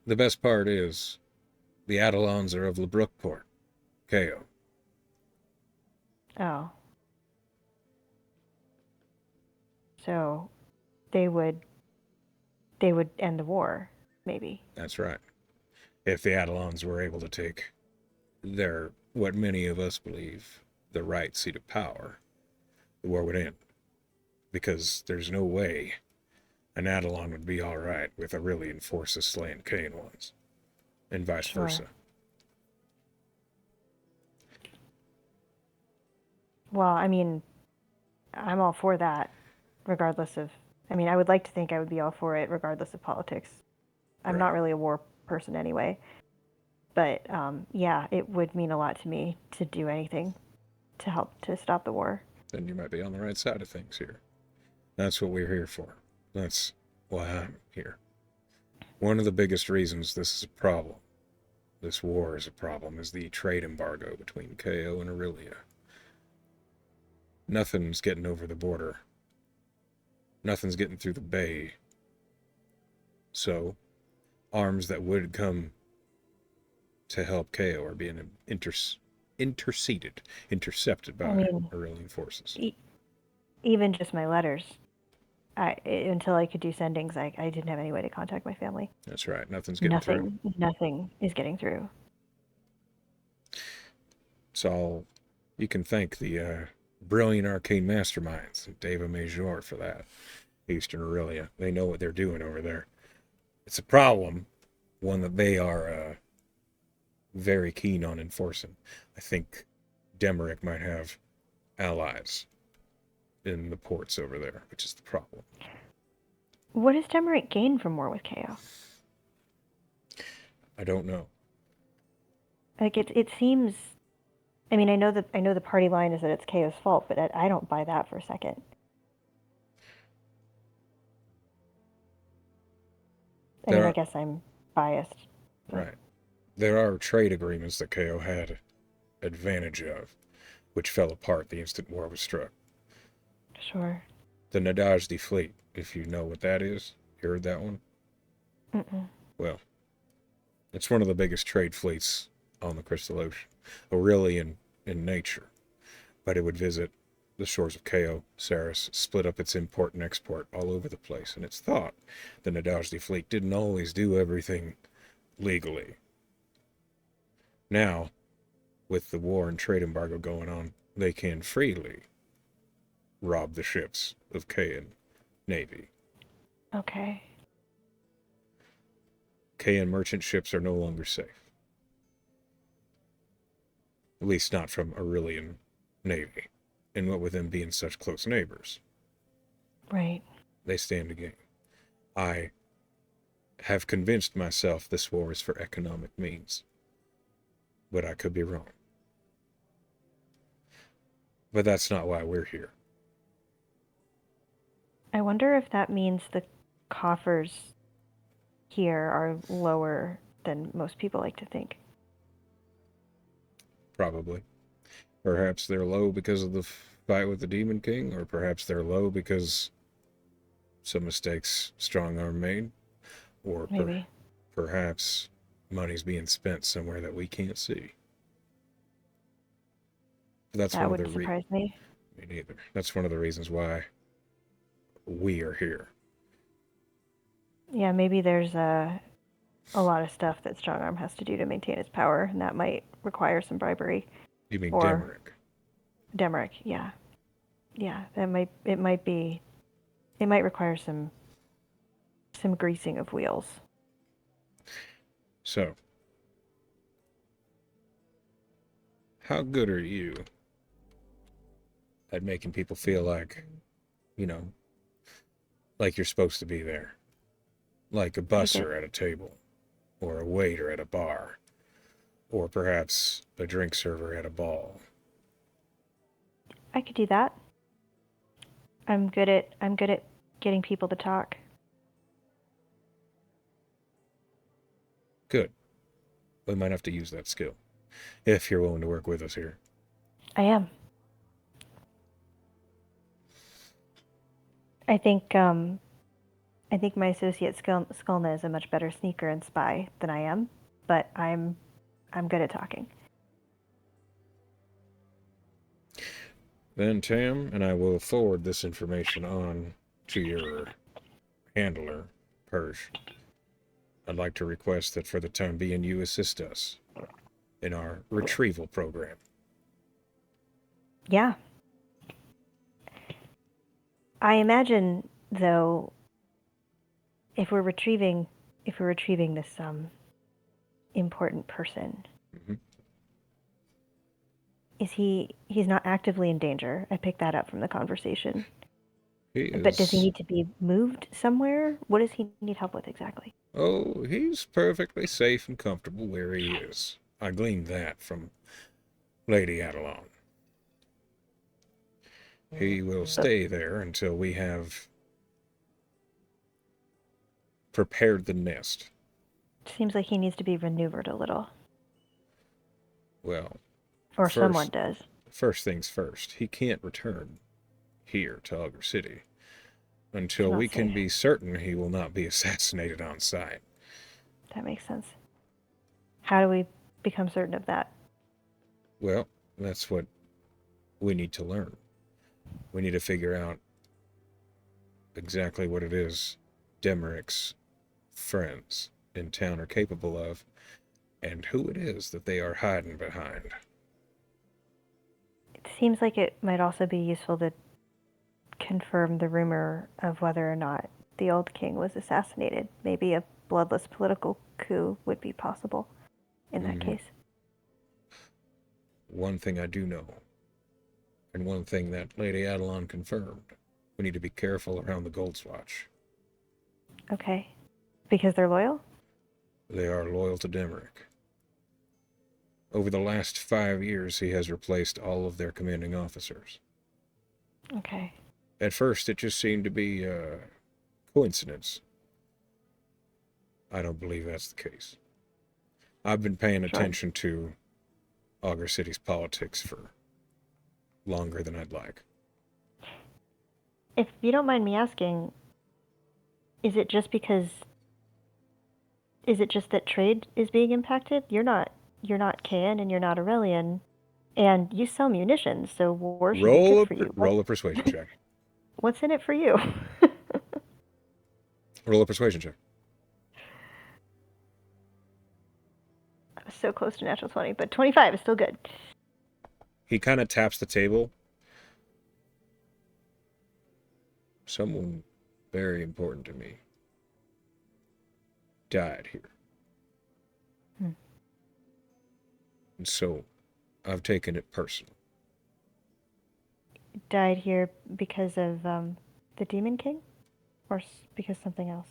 The best part is the Adelons are of LeBrookport, KO. Oh. So they would end the war, maybe. That's right. If the Adelons were able to take their, what many of us believe, the right seat of power, the war would end. Because there's no way an Adelon would be alright with Aurelian forces slaying Kain ones, and vice Sure. versa. Well, I mean, I'm all for that, regardless of. I mean, I would like to think I would be all for it, regardless of politics. I'm not Right. really a war person anyway. But yeah, it would mean a lot to me to do anything to help to stop the war. Then you might be on the right side of things here. That's what we're here for. That's why I'm here. One of the biggest reasons this is a problem, this war is a problem, is the trade embargo between KO and Aurelia. Nothing's getting over the border. Nothing's getting through the bay. So, arms that would come to help KO are being intercepted I by mean, Aurelian forces. even just my letters. Until I could do sendings, I didn't have any way to contact my family. That's right. Nothing's getting through. Nothing is getting through. It's all you can thank the brilliant arcane masterminds, Deva Major, for that. Eastern Aurelia. They know what they're doing over there. It's a problem, one that they are very keen on enforcing. I think Demeric might have allies in the ports over there, which is the problem. What does Demeric gain from war with KO? I don't know. Like it seems. I mean, I know the party line is that it's KO's fault, but I don't buy that for a second. I mean, I guess I'm biased. Right. There are trade agreements that KO had advantage of, which fell apart the instant war was struck. Sure. The Nadajdi fleet, if you know what that is. You heard that one? Mm-mm. Well, it's one of the biggest trade fleets on the Crystal Ocean. Aurelian in nature. But it would visit the shores of KO, Saris, split up its import and export all over the place. And it's thought the Nadajdi fleet didn't always do everything legally. Now, with the war and trade embargo going on, they can freely rob the ships of Kayan Navy. Okay. Kayan merchant ships are no longer safe. At least not from Aurelian Navy. And what with them being such close neighbors. Right. They stand to gain. I have convinced myself this war is for economic means. But I could be wrong. But that's not why we're here. I wonder if that means the coffers here are lower than most people like to think. Probably. Perhaps they're low because of the fight with the Demon King, or perhaps they're low because some mistakes Strongarm made, or Maybe. perhaps money's being spent somewhere that we can't see. That's That one of the wouldn't surprise me. Me neither. That's one of the reasons why we are here. Yeah, maybe there's a lot of stuff that Strongarm has to do to maintain its power, and that might require some bribery. You mean Or Demeric? Demeric, yeah. Yeah, it might require some greasing of wheels. So, how good are you at making people feel like, you know, like you're supposed to be there? Like a busser at a table, or a waiter at a bar, or perhaps a drink server at a ball. I could do that. I'm good at getting people to talk. Good. We might have to use that skill, if you're willing to work with us here. I am. I think I think my associate Skulna is a much better sneaker and spy than I am, but I'm good at talking. Then, Tam, and I will forward this information on to your handler, Persh. I'd like to request that for the time being you assist us in our retrieval program. Yeah. I imagine, though, if we're retrieving this important person, Mm-hmm. he's not actively in danger. I picked that up from the conversation. He But does he is. need to be moved somewhere? What does he need help with exactly? Oh, he's perfectly safe and comfortable where he is. I gleaned that from Lady Adelon. He will stay there until we have prepared the nest. Seems like he needs to be maneuvered a little. Well, Or someone first, does. first things first, he can't return here to Augur City until we Not can safe. be certain he will not be assassinated on sight. That makes sense. How do we become certain of that? Well, that's what we need to learn. We need to figure out exactly what it is Demeric's friends in town are capable of, and who it is that they are hiding behind. It seems like it might also be useful to confirm the rumor of whether or not the old king was assassinated. Maybe a bloodless political coup would be possible in that case. One thing I do know, and one thing that Lady Adelon confirmed, we need to be careful around the Goldswatch. Okay. Because they're loyal? They are loyal to Demeric. Over the last 5 years, he has replaced all of their commanding officers. Okay. At first, it just seemed to be a coincidence. I don't believe that's the case. I've been paying attention to Augur City's politics for longer than I'd like. If you don't mind me asking, is it just that trade is being impacted? You're not Kayan and you're not Aurelian, and you sell munitions, so war should be good for you. Roll a persuasion check. What's in it for you? Roll a persuasion check. I was so close to natural 20, but 25 is still good. He kind of taps the table. Someone very important to me died here. And so I've taken it personal. Died here because of the Demon King? Or because something else?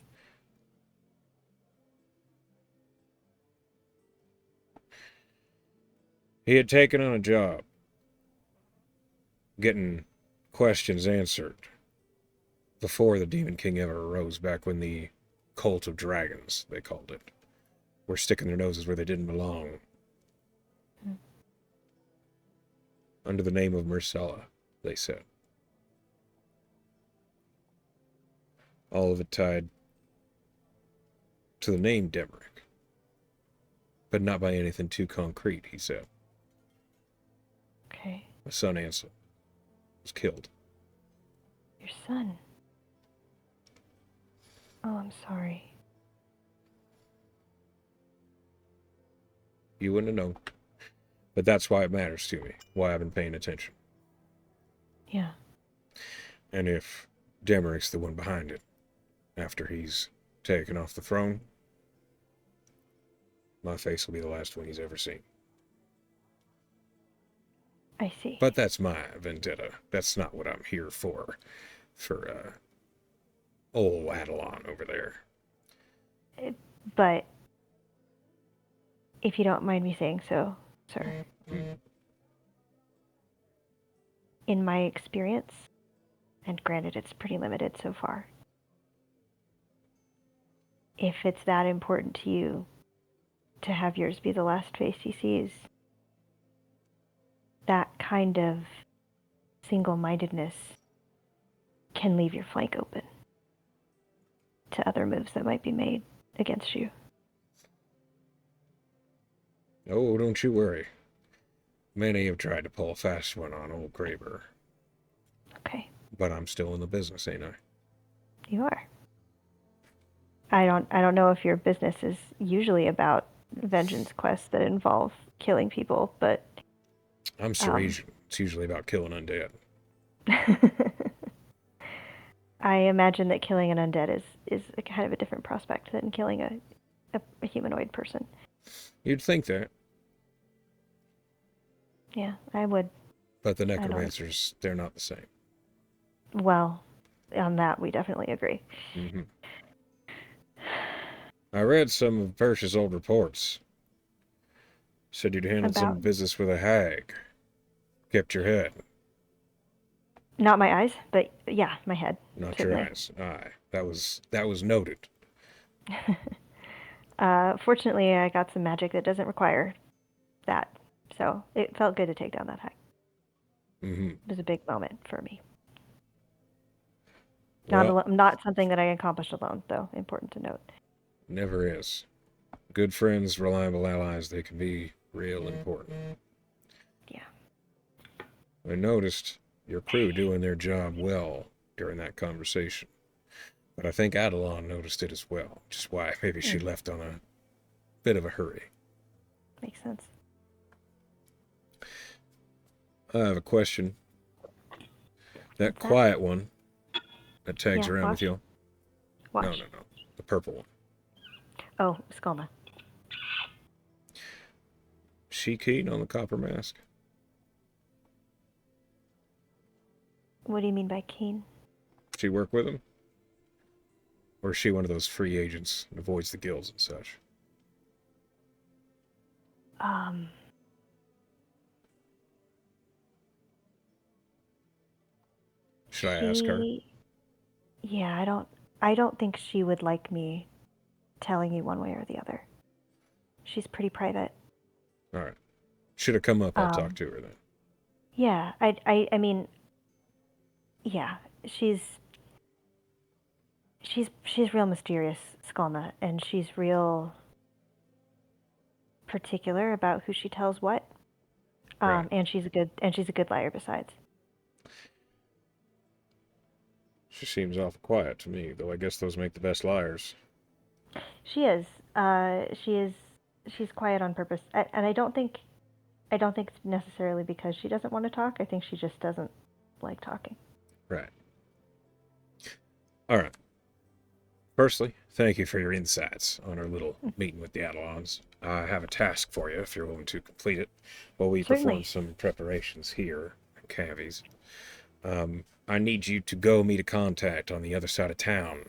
He had taken on a job getting questions answered before the Demon King ever arose, back when the Cult of Dragons, they called it, were sticking their noses where they didn't belong. Under the name of Myrcella, they said. All of it tied to the name Demeric, but not by anything too concrete, he said. Okay. My son Ansel was killed. Your son? Oh, I'm sorry. You wouldn't have known. But that's why it matters to me, why I've been paying attention. Yeah. And if Demeric's the one behind it, after he's taken off the throne, my face will be the last one he's ever seen. I see. But that's my vendetta. That's not what I'm here for old Adelon over there. But if you don't mind me saying so, sir, in my experience, and granted it's pretty limited so far, if it's that important to you to have yours be the last face he sees, that kind of single-mindedness can leave your flank open. to other moves that might be made against you. Oh, don't you worry. Many have tried to pull a fast one on old Graber. Okay, But I'm still in the business, ain't I? you are. I don't know if your business is usually about vengeance quests that involve killing people, but I'm Cerasian. It's usually about killing undead. I imagine that killing an undead is a kind of a different prospect than killing a humanoid person. You'd think that. Yeah, I would. But the I don't. necromancers, they're not the same. Well, on that we definitely agree. Mm-hmm. I read some of Persh's old reports. Said you'd handled some About business with a hag. Kept your head. not my eyes, but yeah, my head. Not your Certainly. eyes. Aye. That was noted. Fortunately, I got some magic that doesn't require that, so it felt good to take down that hag. Mm-hmm. It was a big moment for me. Well, Not something that I accomplished alone, though. Important to note. never is. Good friends, reliable allies, they can be real important. Yeah. I noticed your crew doing their job well during that conversation. But I think Adelon noticed it as well, which is why maybe she left on a bit of a hurry. Makes sense. I have a question. That What's that? quiet one that tags Yeah, around with Wash. you. Wash. No. The purple one. Oh, Skolma. She keen on the copper mask? What do you mean by keen? She work with him? Or is she one of those free agents that avoids the guilds and such? Um, Should I ask her? Yeah, I don't think she would like me telling you one way or the other. She's pretty private. All right. Should have come up. I'll talk Um, to her then. yeah, I mean, yeah, she's real mysterious, Skolna, and she's real particular about who she tells what. Right. And she's a good liar besides. She seems awful quiet to me, though I guess those make the best liars. She is. She is. She's quiet on purpose, and I don't think it's necessarily because she doesn't want to talk. I think she just doesn't like talking. Right. All right. Firstly, thank you for your insights on our little meeting with the Adelons. I have a task for you if you're willing to complete it while we perform Certainly. some preparations here at Cavies. I need you to go meet a contact on the other side of town,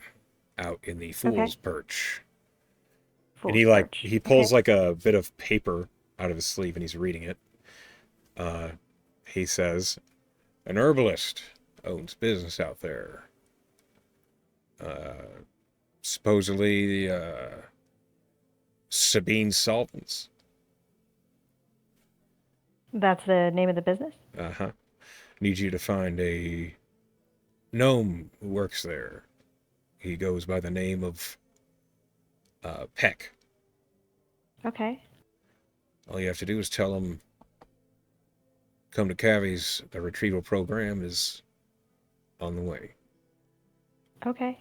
out in the Okay. Fool's Perch. And Fool's perch. he pulls Okay. like a bit of paper out of his sleeve and he's reading it. He says, "An herbalist owns business out there. Supposedly, Sabine Solvents. That's the name of the business. Uh-huh. Need you to find a gnome who works there. He goes by the name of Peck. Okay. All you have to do is tell him, come to Cavies, the retrieval program is on the way. Okay.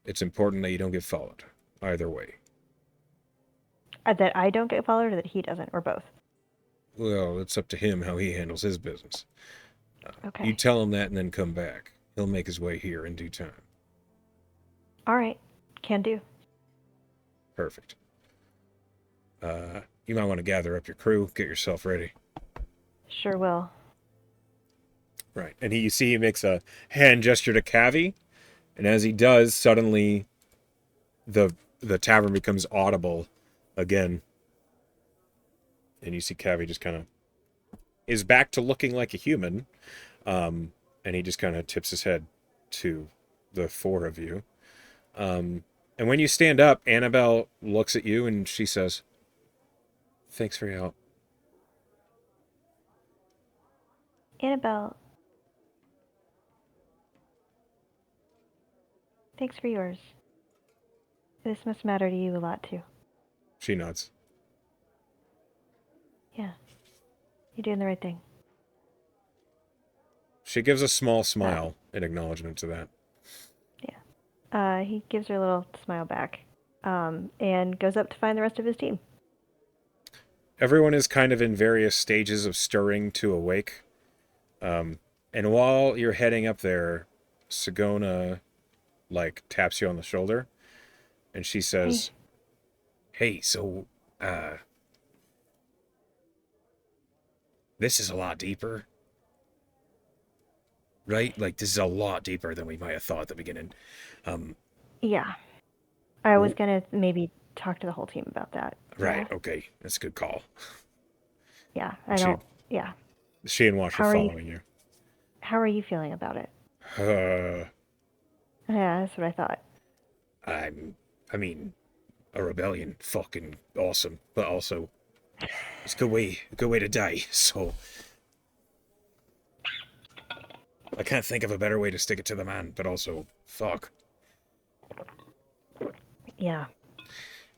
It's important that you don't get followed, either way. That I don't get followed, or that he doesn't, or both. Well, it's up to him how he handles his business. You Okay. tell him that and then come back. He'll make his way here in due time. All right. Can do. Perfect. You might want to gather up your crew, get yourself ready. Sure will. Right. And you see he makes a hand gesture to Cavi, and as he does, suddenly the tavern becomes audible again. And you see Cavi just kind of is back to looking like a human. And he just kind of tips his head to the four of you. And when you stand up, Annabelle looks at you and she says, "Thanks for your help." Annabelle, thanks for yours. This must matter to you a lot too. She nods. Yeah. You're doing the right thing. She gives a small smile in acknowledgement to that. He gives her a little smile back, and goes up to find the rest of his team. Everyone is kind of in various stages of stirring to awake. And while you're heading up there, Sigona, like, taps you on the shoulder, and she says, "Hey, so, this is a lot deeper, right? Like, this is a lot deeper than we might have thought at the beginning. Yeah. I was gonna maybe talk to the whole team about that. Right, okay, that's a good call." Yeah. Yeah. She and Wash How are are you- following you. How are you feeling about it? Uh, Yeah, that's what I thought. I mean, a rebellion, fucking awesome, but also it's a good way to die. So I can't think of a better way to stick it to the man, but also fuck. Yeah.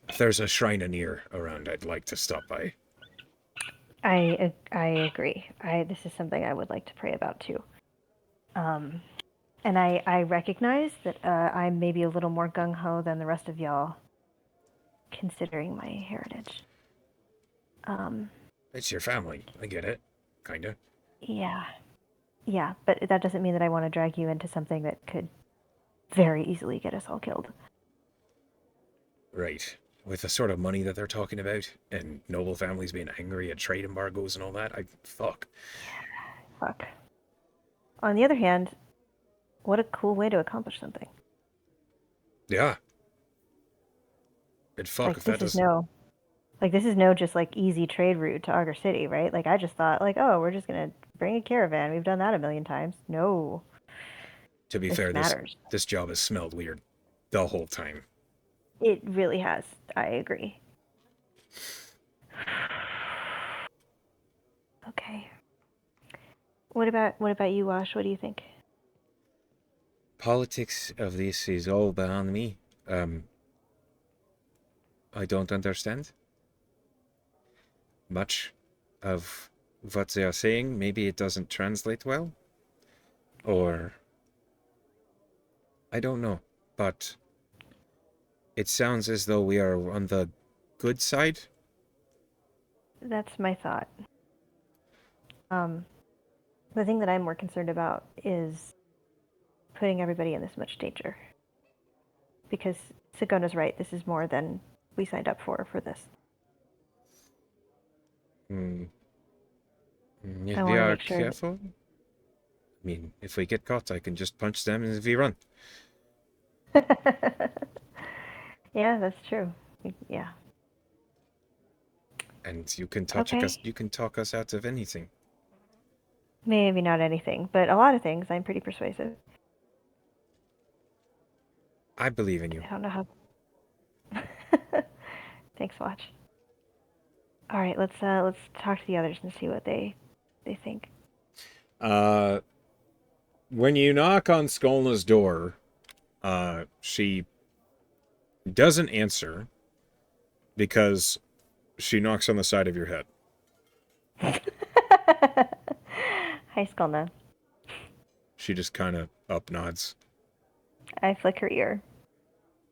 If there's a shrine near around, I'd like to stop by. I agree. This is something I would like to pray about too. And I recognize that I'm maybe a little more gung ho than the rest of y'all, considering my heritage. It's your family. I get it, kinda. Yeah, but that doesn't mean that I want to drag you into something that could very easily get us all killed. Right. With the sort of money that they're talking about, and noble families being angry at trade embargoes and all that, fuck. Fuck. On the other hand, what a cool way to accomplish something. Yeah. And fuck Like if that this is doesn't. this is no just like easy trade route to Augur City, right? Like I just thought like, oh, we're just gonna bring a caravan. We've done that a million times. No, To be this fair, matters. this job has smelled weird the whole time. It really has. I agree. Okay. What about you, Wash? What do you think? Politics of this is all beyond me. I don't understand much of what they are saying. Maybe it doesn't translate well, or I don't know, but it sounds as though we are on the good side. That's my thought. The thing that I'm more concerned about is putting everybody in this much danger. Because Sigona's right, this is more than we signed up for this. If I we want to are make sure careful, I mean, if we get caught, I can just punch them as we run. Yeah, that's true. Yeah. And you can Okay. you can talk us out of anything. Maybe not anything, but a lot of things. I'm pretty persuasive. I believe in you. I don't know how. Thanks, Watch. All right, let's talk to the others and see what they think. When you knock on Skolna's door, she doesn't answer because she knocks on the side of your head. Hi, Skolna. She just kind of up nods. I flick her ear.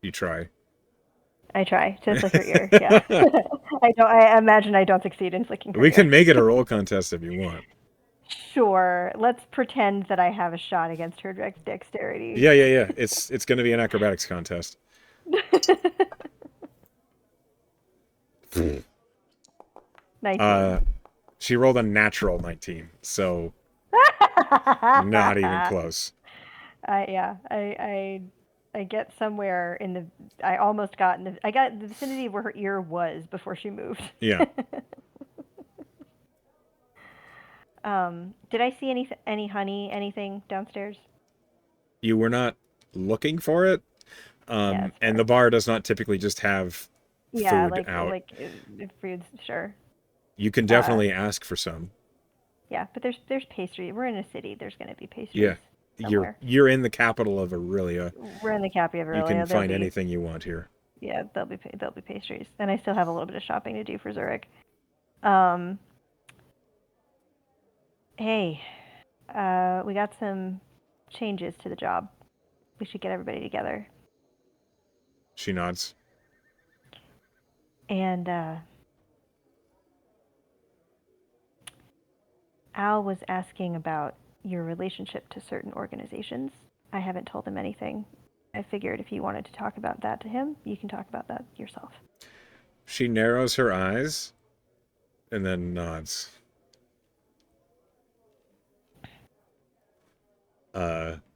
You try. I try to flick her ear. Yeah. I imagine I don't succeed in flicking her We ear. can make it a roll contest if you want. Sure. Let's pretend that I have a shot against her dexterity. Yeah. It's going to be an acrobatics contest. 19. She rolled a natural 19, so not even close. I get somewhere in the. I almost got in the. I got the vicinity where her ear was before she moved. Yeah. Did I see any honey, anything downstairs? You were not looking for it. Yeah, and the bar does not typically just have food out. like food's sure. You can definitely ask for some. Yeah, but there's pastry. We're in a city. There's gonna be pastries. Yeah. somewhere. you're in the capital of Aurelia. We're in the Capi of You can Aurelia. find anything you want here. Yeah, there'll be pastries, and I still have a little bit of shopping to do for Zurich. Um, hey, we got some changes to the job. We should get everybody together. She nods. And Al was asking about your relationship to certain organizations. I haven't told him anything. I figured if you wanted to talk about that to him, you can talk about that yourself. She narrows her eyes and then nods.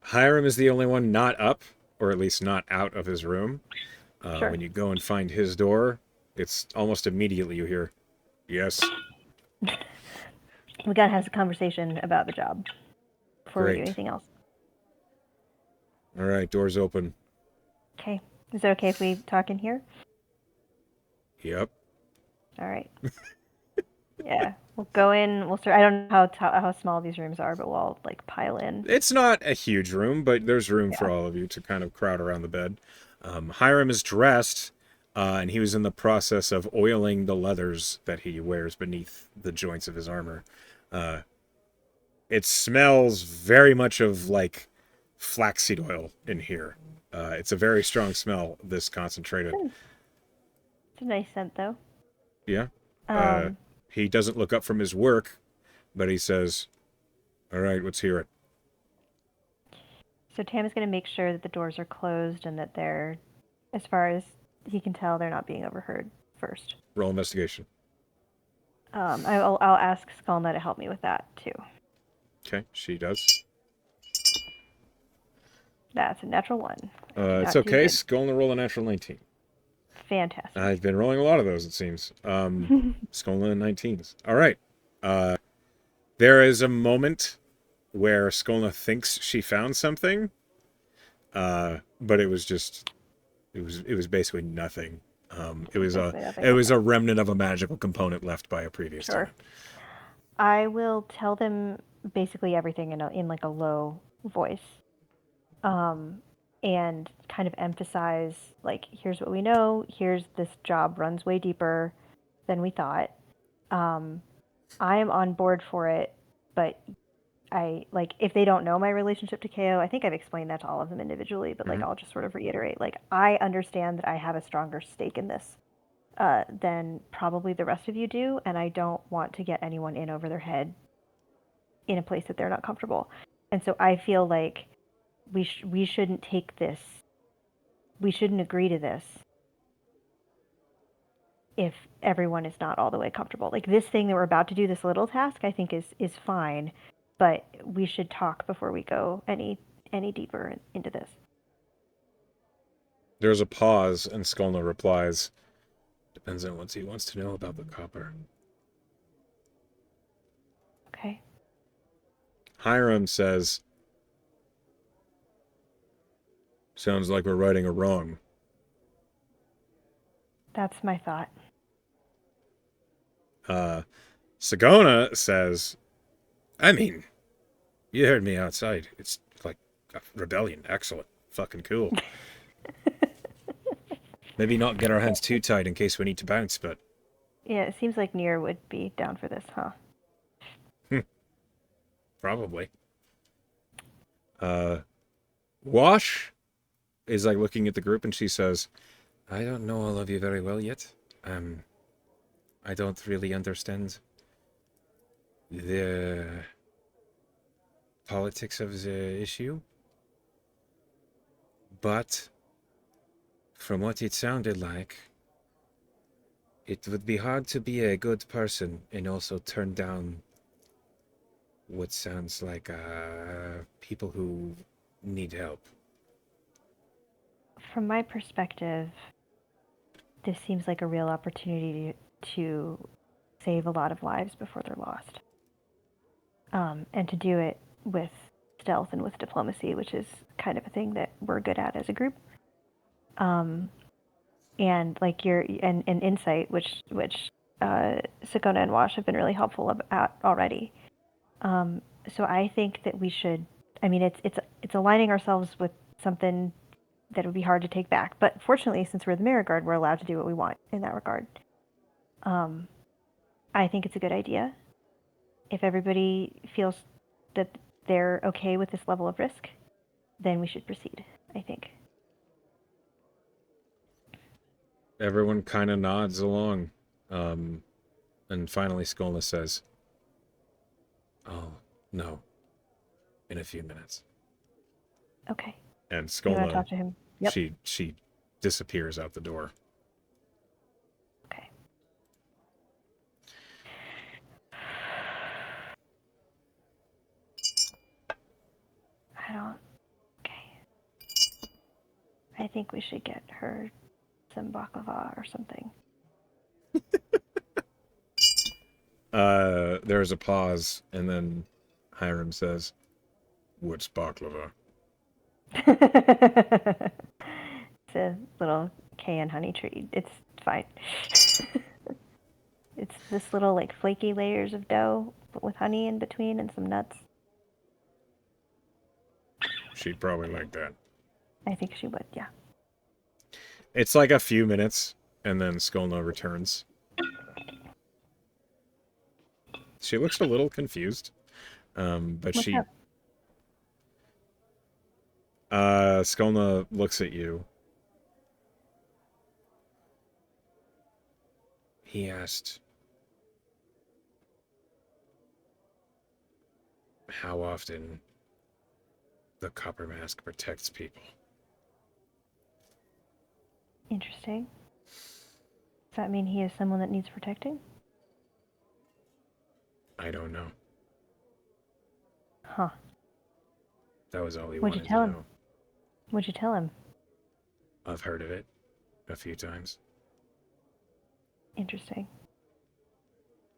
Hiram is the only one not up, or at least not out of his room. Sure. When you go and find his door, it's almost immediately you hear, "Yes." We gotta have a conversation about the job before we do Great. anything else. All right, door's open. Okay. Is it okay if we talk in here? Yep. All right. Yeah, we'll go in. We'll start. I don't know how small these rooms are, but we'll all like pile in. It's not a huge room, but there's room for Yeah. all of you to kind of crowd around the bed. Hiram is dressed, and he was in the process of oiling the leathers that he wears beneath the joints of his armor. Uh, it smells very much of like flaxseed oil in here. It's a very strong smell, this concentrated. It's a nice scent, though. Yeah. Um, He doesn't look up from his work, but he says, "All right, let's hear it." so Tam is going to make sure that the doors are closed and that they're, as far as he can tell, they're not being overheard first. Roll investigation. I'll ask Skalna to help me with that too. Okay, she does. That's a natural one. It's Not too okay. good. Skolna roll a natural 19. Fantastic. I've been rolling a lot of those, it seems. Skolna 19s. All right. There is a moment where Skolna thinks she found something, but it was just, it was basically nothing. It was a remnant of a magical component left by a previous Sure. time. I will tell them basically everything in like a low voice, and kind of emphasize like, here's what we know. Here's this job runs way deeper than we thought. I am on board for it, but I like if they don't know my relationship to KO, I think I've explained that to all of them individually, but like I'll just sort of reiterate, like I understand that I have a stronger stake in this than probably the rest of you do, and I don't want to get anyone in over their head in a place that they're not comfortable. And so I feel like we shouldn't take this, we shouldn't agree to this if everyone is not all the way comfortable. Like this thing that we're about to do, this little task, I think is fine, but we should talk before we go any deeper into this. There's a pause, and Skolna replies, "Depends on what he wants to know about the copper." Okay. Hiram says, "Sounds like we're righting a wrong." That's my thought. Sagona says, "I mean, you heard me outside. It's like a rebellion. Excellent. Fucking cool. Maybe not get our hands too tight in case we need to bounce, but..." Yeah, it seems like Nier would be down for this, huh? Probably. Wash is like looking at the group and she says, "I don't know all of you very well yet. I don't really understand the politics of the issue. But from what it sounded like, it would be hard to be a good person and also turn down what sounds like people who need help." From my perspective, this seems like a real opportunity to save a lot of lives before they're lost. And to do it with stealth and with diplomacy, which is kind of a thing that we're good at as a group. And like and insight, which Sakona and Wash have been really helpful at already. So I think that we should I mean, it's aligning ourselves with something that would be hard to take back. But fortunately, since we're the Mirror Guard, we're allowed to do what we want in that regard. I think it's a good idea. If everybody feels that they're okay with this level of risk, then we should proceed, I think. Everyone kind of nods along. And finally Skolna says, "Oh, no. In a few minutes." Okay. And You want to Skolna, talk to him? Yep. she disappears out the door. Okay. I don't. Okay. I think we should get her some baklava or something. There's a pause, and then Hiram says, "What's baklava?" It's a little cayenne honey tree. It's fine. It's this little like flaky layers of dough, but with honey in between and some nuts. She'd probably like that. I think she would, yeah. It's like a few minutes, and then Skolna returns. She looks a little confused, but What's she... up? Skolna looks at you. He asked, how often the Copper Mask protects people. Interesting. Does that mean he is someone that needs protecting? I don't know. Huh. That was all he What'd you wanted tell to him? know. What'd you tell him? I've heard of it a few times. Interesting.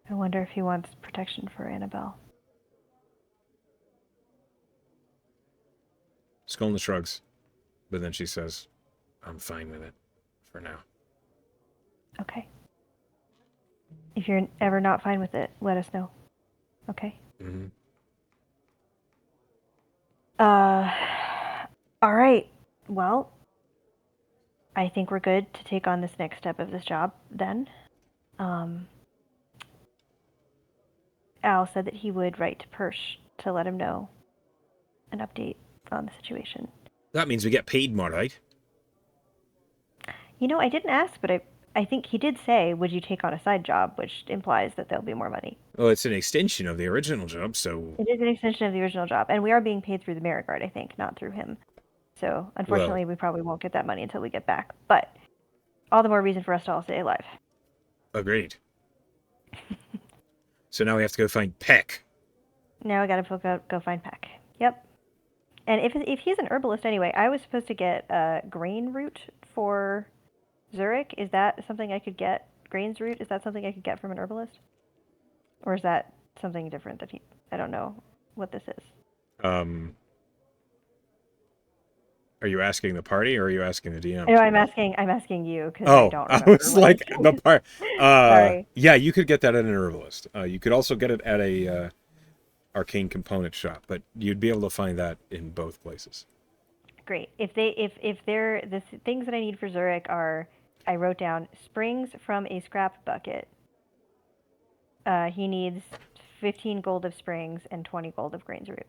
I wonder if he wants protection for Annabelle. Skolna shrugs, but then she says, I'm fine with it for now. Okay. If you're ever not fine with it, let us know. Okay? Mm-hmm. All right. Well, I think we're good to take on this next step of this job then. Al said that he would write to Persh to let him know an update on the situation. That means we get paid more, right? You know, I didn't ask, but I think he did say, would you take on a side job, which implies that there'll be more money. Well, it's an extension of the original job, so... It is an extension of the original job, and we are being paid through the Merit Guard, I think, not through him. So, unfortunately, we probably won't get that money until we get back. But all the more reason for us to all stay alive. Agreed. So now we have to go find Peck. Now we gotta go find Peck. Yep. And if he's an herbalist anyway, I was supposed to get grain root for Zurich. Is that something I could get? Grains root? Is that something I could get from an herbalist? Or is that something different that I don't know what this is. Are you asking the party or are you asking the DM? No, I'm asking you because I don't remember. I was like the part. Sorry. Yeah, you could get that at an herbalist. You could also get it at a arcane component shop, but you'd be able to find that in both places. Great. If they're the things that I need for Zurich are, I wrote down springs from a scrap bucket. He needs 15 gold of springs and 20 gold of grains root,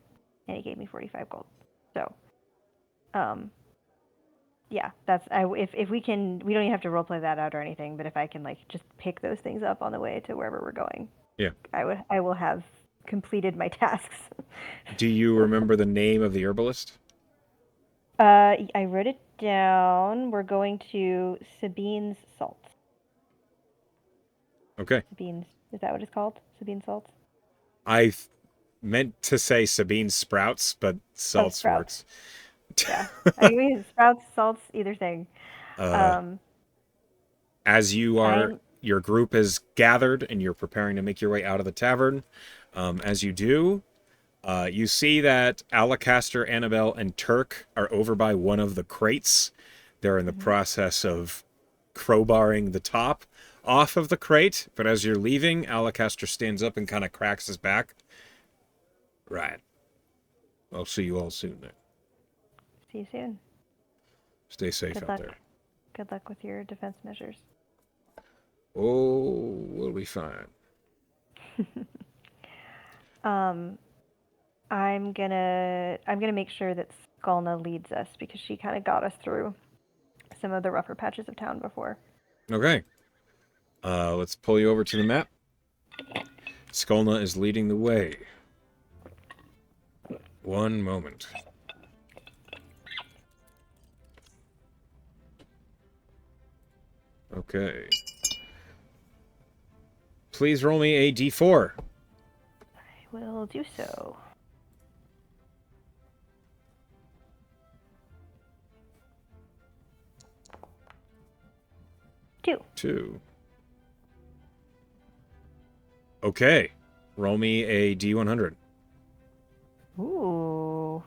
and he gave me 45 gold. So, yeah, that's if we can, we don't even have to roleplay that out or anything. But if I can like just pick those things up on the way to wherever we're going, yeah, I will have completed my tasks. Do you remember the name of the herbalist? I wrote it down. We're going to Sabine's Salts. Okay. Sabine's, is that what it's called? Sabine's Salts? I meant to say Sabine Sprouts, but Salts Sprouts. works. Yeah. I mean, Sprouts, Salts, either thing. As you are, your group is gathered and you're preparing to make your way out of the tavern. As you do, you see that Alacaster, Annabelle, and Turk are over by one of the crates. They're in the process of crowbarring the top off of the crate, but as you're leaving, Alacaster stands up and kind of cracks his back. Right. I'll see you all soon then. See you soon. Stay safe Good out luck. there. Good luck with your defense measures. Oh, we'll be fine. I'm gonna make sure that Skalna leads us because she kind of got us through some of the rougher patches of town before. Okay. Let's pull you over to the map. Skolna is leading the way. One moment. Okay. Please roll me a d4. I will do so. Two. Okay. Roll me a d100. Ooh.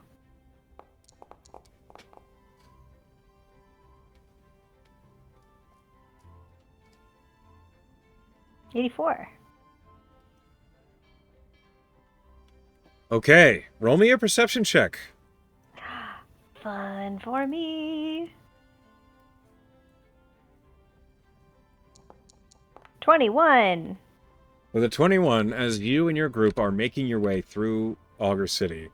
$84. Okay. Roll me a perception check. Fun for me. 21. With a 21, as you and your group are making your way through Augur City,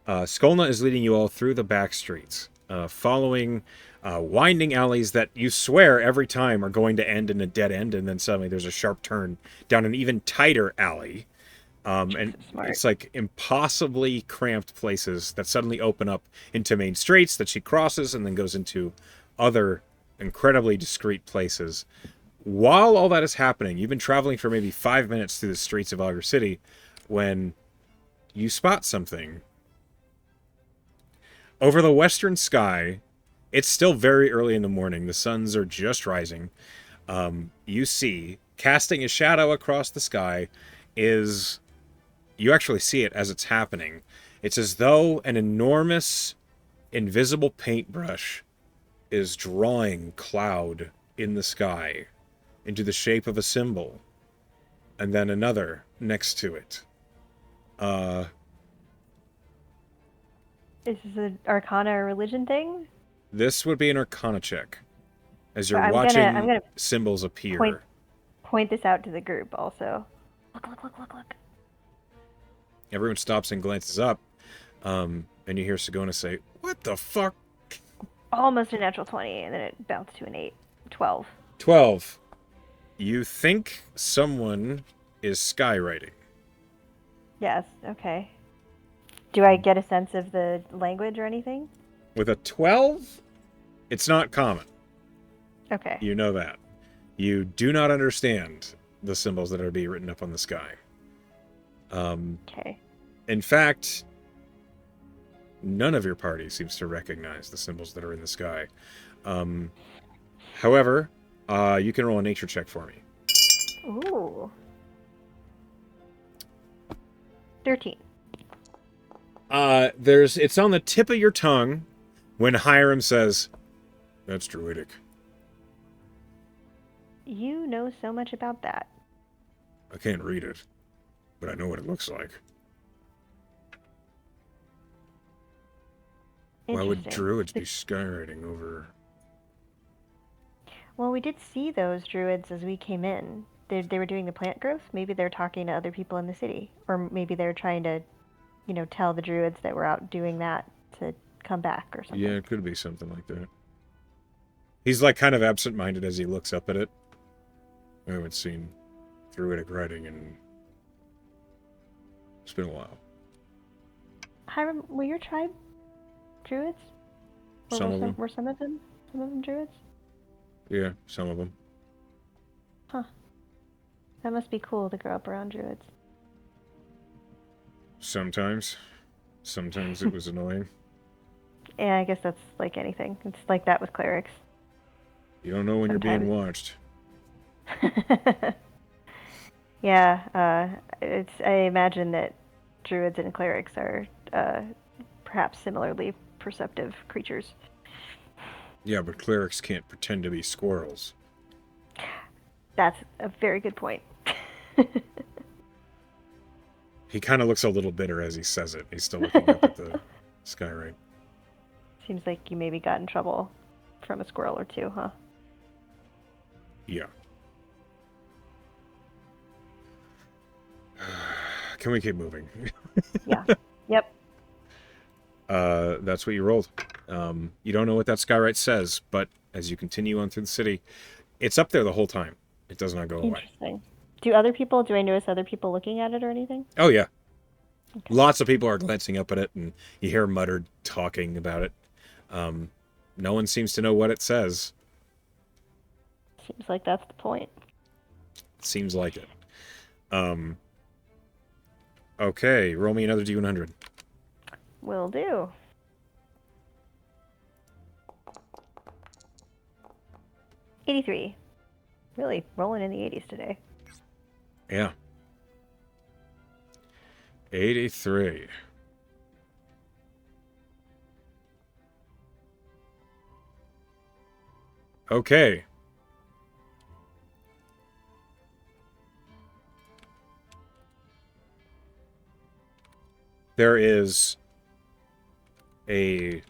Skolna is leading you all through the back streets, following winding alleys that you swear every time are going to end in a dead end, and then suddenly there's a sharp turn down an even tighter alley. And Smart. it's like impossibly cramped places that suddenly open up into main streets that she crosses and then goes into other incredibly discreet places. While all that is happening, you've been traveling for maybe 5 minutes through the streets of Augur City when you spot something. Over the western sky, it's still very early in the morning. The suns are just rising. You see, casting a shadow across the sky is... You actually see it as it's happening. It's as though an enormous, invisible paintbrush is drawing cloud in the sky into the shape of a symbol, and then another next to it. Is this an Arcana or religion thing? This would be an Arcana check, as you're I'm watching gonna symbols appear. Point this out to the group also. Look. Everyone stops and glances up, and you hear Sagona say, "What the fuck?" Almost a natural 20, and then it bounced to an 8. 12. 12. You think someone is skywriting. Yes, okay. Do I get a sense of the language or anything? With a 12, it's not common. Okay. You know that. You do not understand the symbols that are being written up on the sky. Okay. In fact, none of your party seems to recognize the symbols that are in the sky. However, you can roll a nature check for me. Ooh. 13. It's on the tip of your tongue when Hiram says, "That's Druidic." You know so much about that. I can't read it, but I know what it looks like. Why would Druids be skywriting over... Well, we did see those Druids as we came in. They were doing the plant growth. Maybe they're talking to other people in the city. Or maybe they're trying to, tell the Druids that were out doing that to come back or something. Yeah, it could be something like that. He's like kind of absent-minded as he looks up at it. I haven't seen Druidic writing in... It's been a while. Hiram, were your tribe Druids? Some of them. Were some of them Druids? Yeah, some of them. Huh. That must be cool to grow up around Druids. Sometimes. Sometimes it was annoying. Yeah, I guess that's like anything. It's like that with clerics. You don't know when you're being watched. Yeah, I imagine that Druids and clerics are perhaps similarly perceptive creatures. Yeah, but clerics can't pretend to be squirrels. That's a very good point. He kind of looks a little bitter as he says it. He's still looking up at the Skyrite. Seems like you maybe got in trouble from a squirrel or two, huh? Yeah. Can we keep moving? Yeah. Yep. That's what you rolled. You don't know what that Skyrite says, but as you continue on through the city, it's up there the whole time. It does not go away. Interesting. Do I notice other people looking at it or anything? Oh, yeah. Okay. Lots of people are glancing up at it, and you hear muttered talking about it. No one seems to know what it says. Seems like that's the point. Seems like it. Okay, roll me another D100. Will do. $83. Really rolling in the 80s today. Yeah. 83. Okay. There is a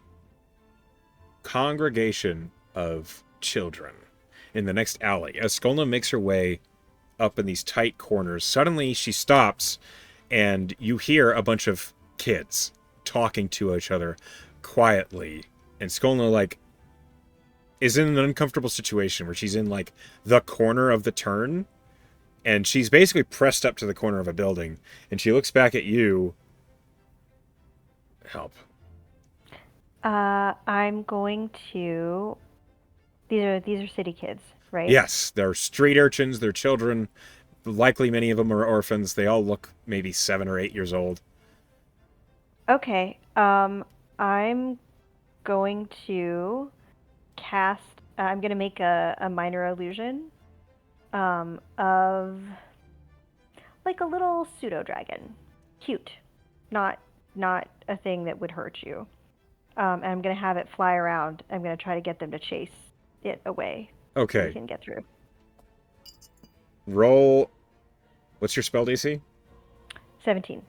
congregation of children in the next alley. As Skolna makes her way up in these tight corners, suddenly she stops, and you hear a bunch of kids talking to each other quietly. And Skolna, like, is in an uncomfortable situation where she's in, like, the corner of the turn, and she's basically pressed up to the corner of a building, and she looks back at you. Help. I'm going to. These are city kids, right? Yes, they're street urchins, they're children. Likely many of them are orphans. They all look maybe 7 or 8 years old. Okay. I'm going to cast. I'm going to make a minor illusion of like a little pseudo dragon. Cute. Not a thing that would hurt you. And I'm going to have it fly around. I'm going to try to get them to chase it away. Okay. So we can get through. Roll. What's your spell DC? 17.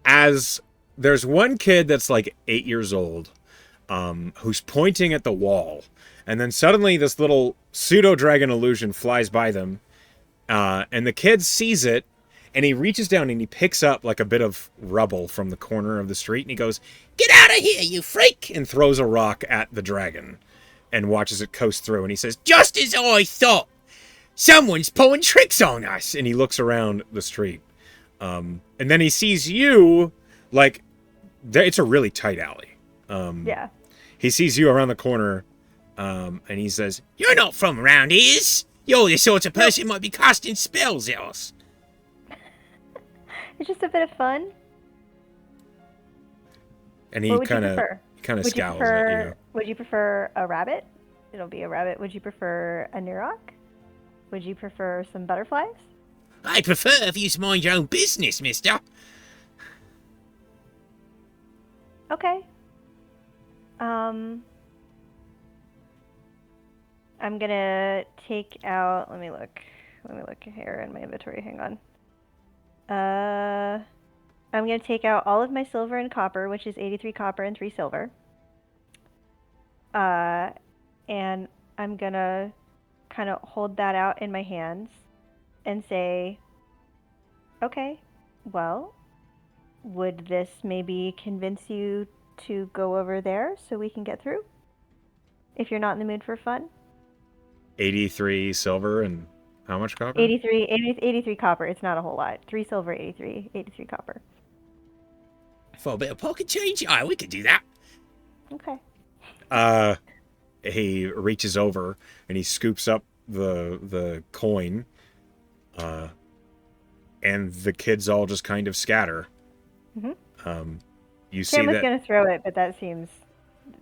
As there's one kid that's like 8 years old, who's pointing at the wall, and then suddenly this little pseudo dragon illusion flies by them, and the kid sees it, and he reaches down and he picks up like a bit of rubble from the corner of the street, and he goes, "Get out of here, you freak!" and throws a rock at the dragon, and watches it coast through, and he says, "Just as I thought! Someone's pulling tricks on us!" And he looks around the street. And then he sees you, like, it's a really tight alley. Yeah. He sees you around the corner, and he says, "You're not from around here. You're the sort of person who might be casting spells at us." It's just a bit of fun. And he What would you kind of prefer? scowls at you. Would you prefer a rabbit? It'll be a rabbit. Would you prefer a Nurok? Would you prefer some butterflies? I prefer if you mind your own business, mister. Okay. I'm gonna take out. Let me look here in my inventory. Hang on. I'm gonna take out all of my silver and copper, which is 83 copper and 3 silver. And I'm gonna kind of hold that out in my hands and say, okay, well, would this maybe convince you to go over there so we can get through? If you're not in the mood for fun? 83 silver and how much copper? 83 copper. It's not a whole lot. 3 silver, 83 copper. For a bit of pocket change? Aye, we could do that. Okay. He reaches over and he scoops up the coin, and the kids all just kind of scatter. Mm-hmm. You see Sam was that gonna throw it, but that seems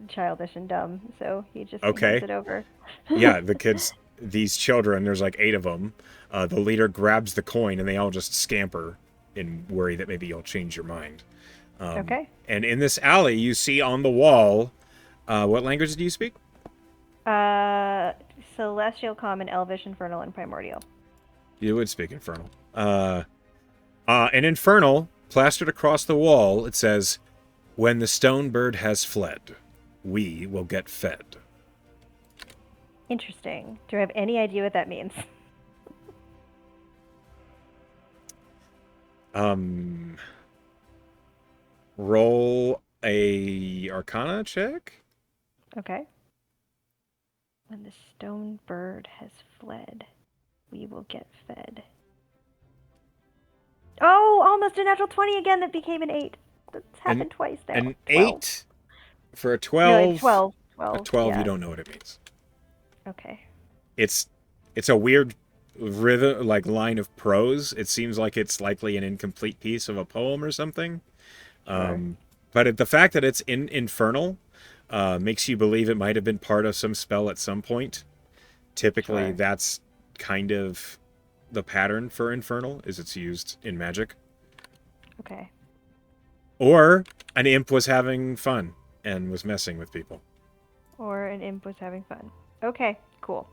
childish and dumb, so he just hands it over. Yeah, the kids, these children, there's like 8 of them. The leader grabs the coin and they all just scamper in worry that maybe you'll change your mind. Okay. And in this alley, you see on the wall, what language do you speak? Celestial, Common, Elvish, Infernal, and Primordial. You would speak Infernal. In Infernal, plastered across the wall, it says, "When the stone bird has fled, we will get fed." Interesting. Do I have any idea what that means? Roll a Arcana check. Okay. When the stone bird has fled, we will get fed. Oh, almost a natural 20 again. That became an 8. That's happened twice now. An 12. 8 for a No, 12. 12. A 12, yeah. you don't know what it means. Okay. It's a weird rhythm, like line of prose. It seems like it's likely an incomplete piece of a poem or something. Sure. But the fact that it's in Infernal makes you believe it might have been part of some spell at some point. Typically, Sure. that's kind of the pattern for Infernal, is it's used in magic. Okay. Or an imp was having fun and was messing with people. Or an imp was having fun. Okay, cool.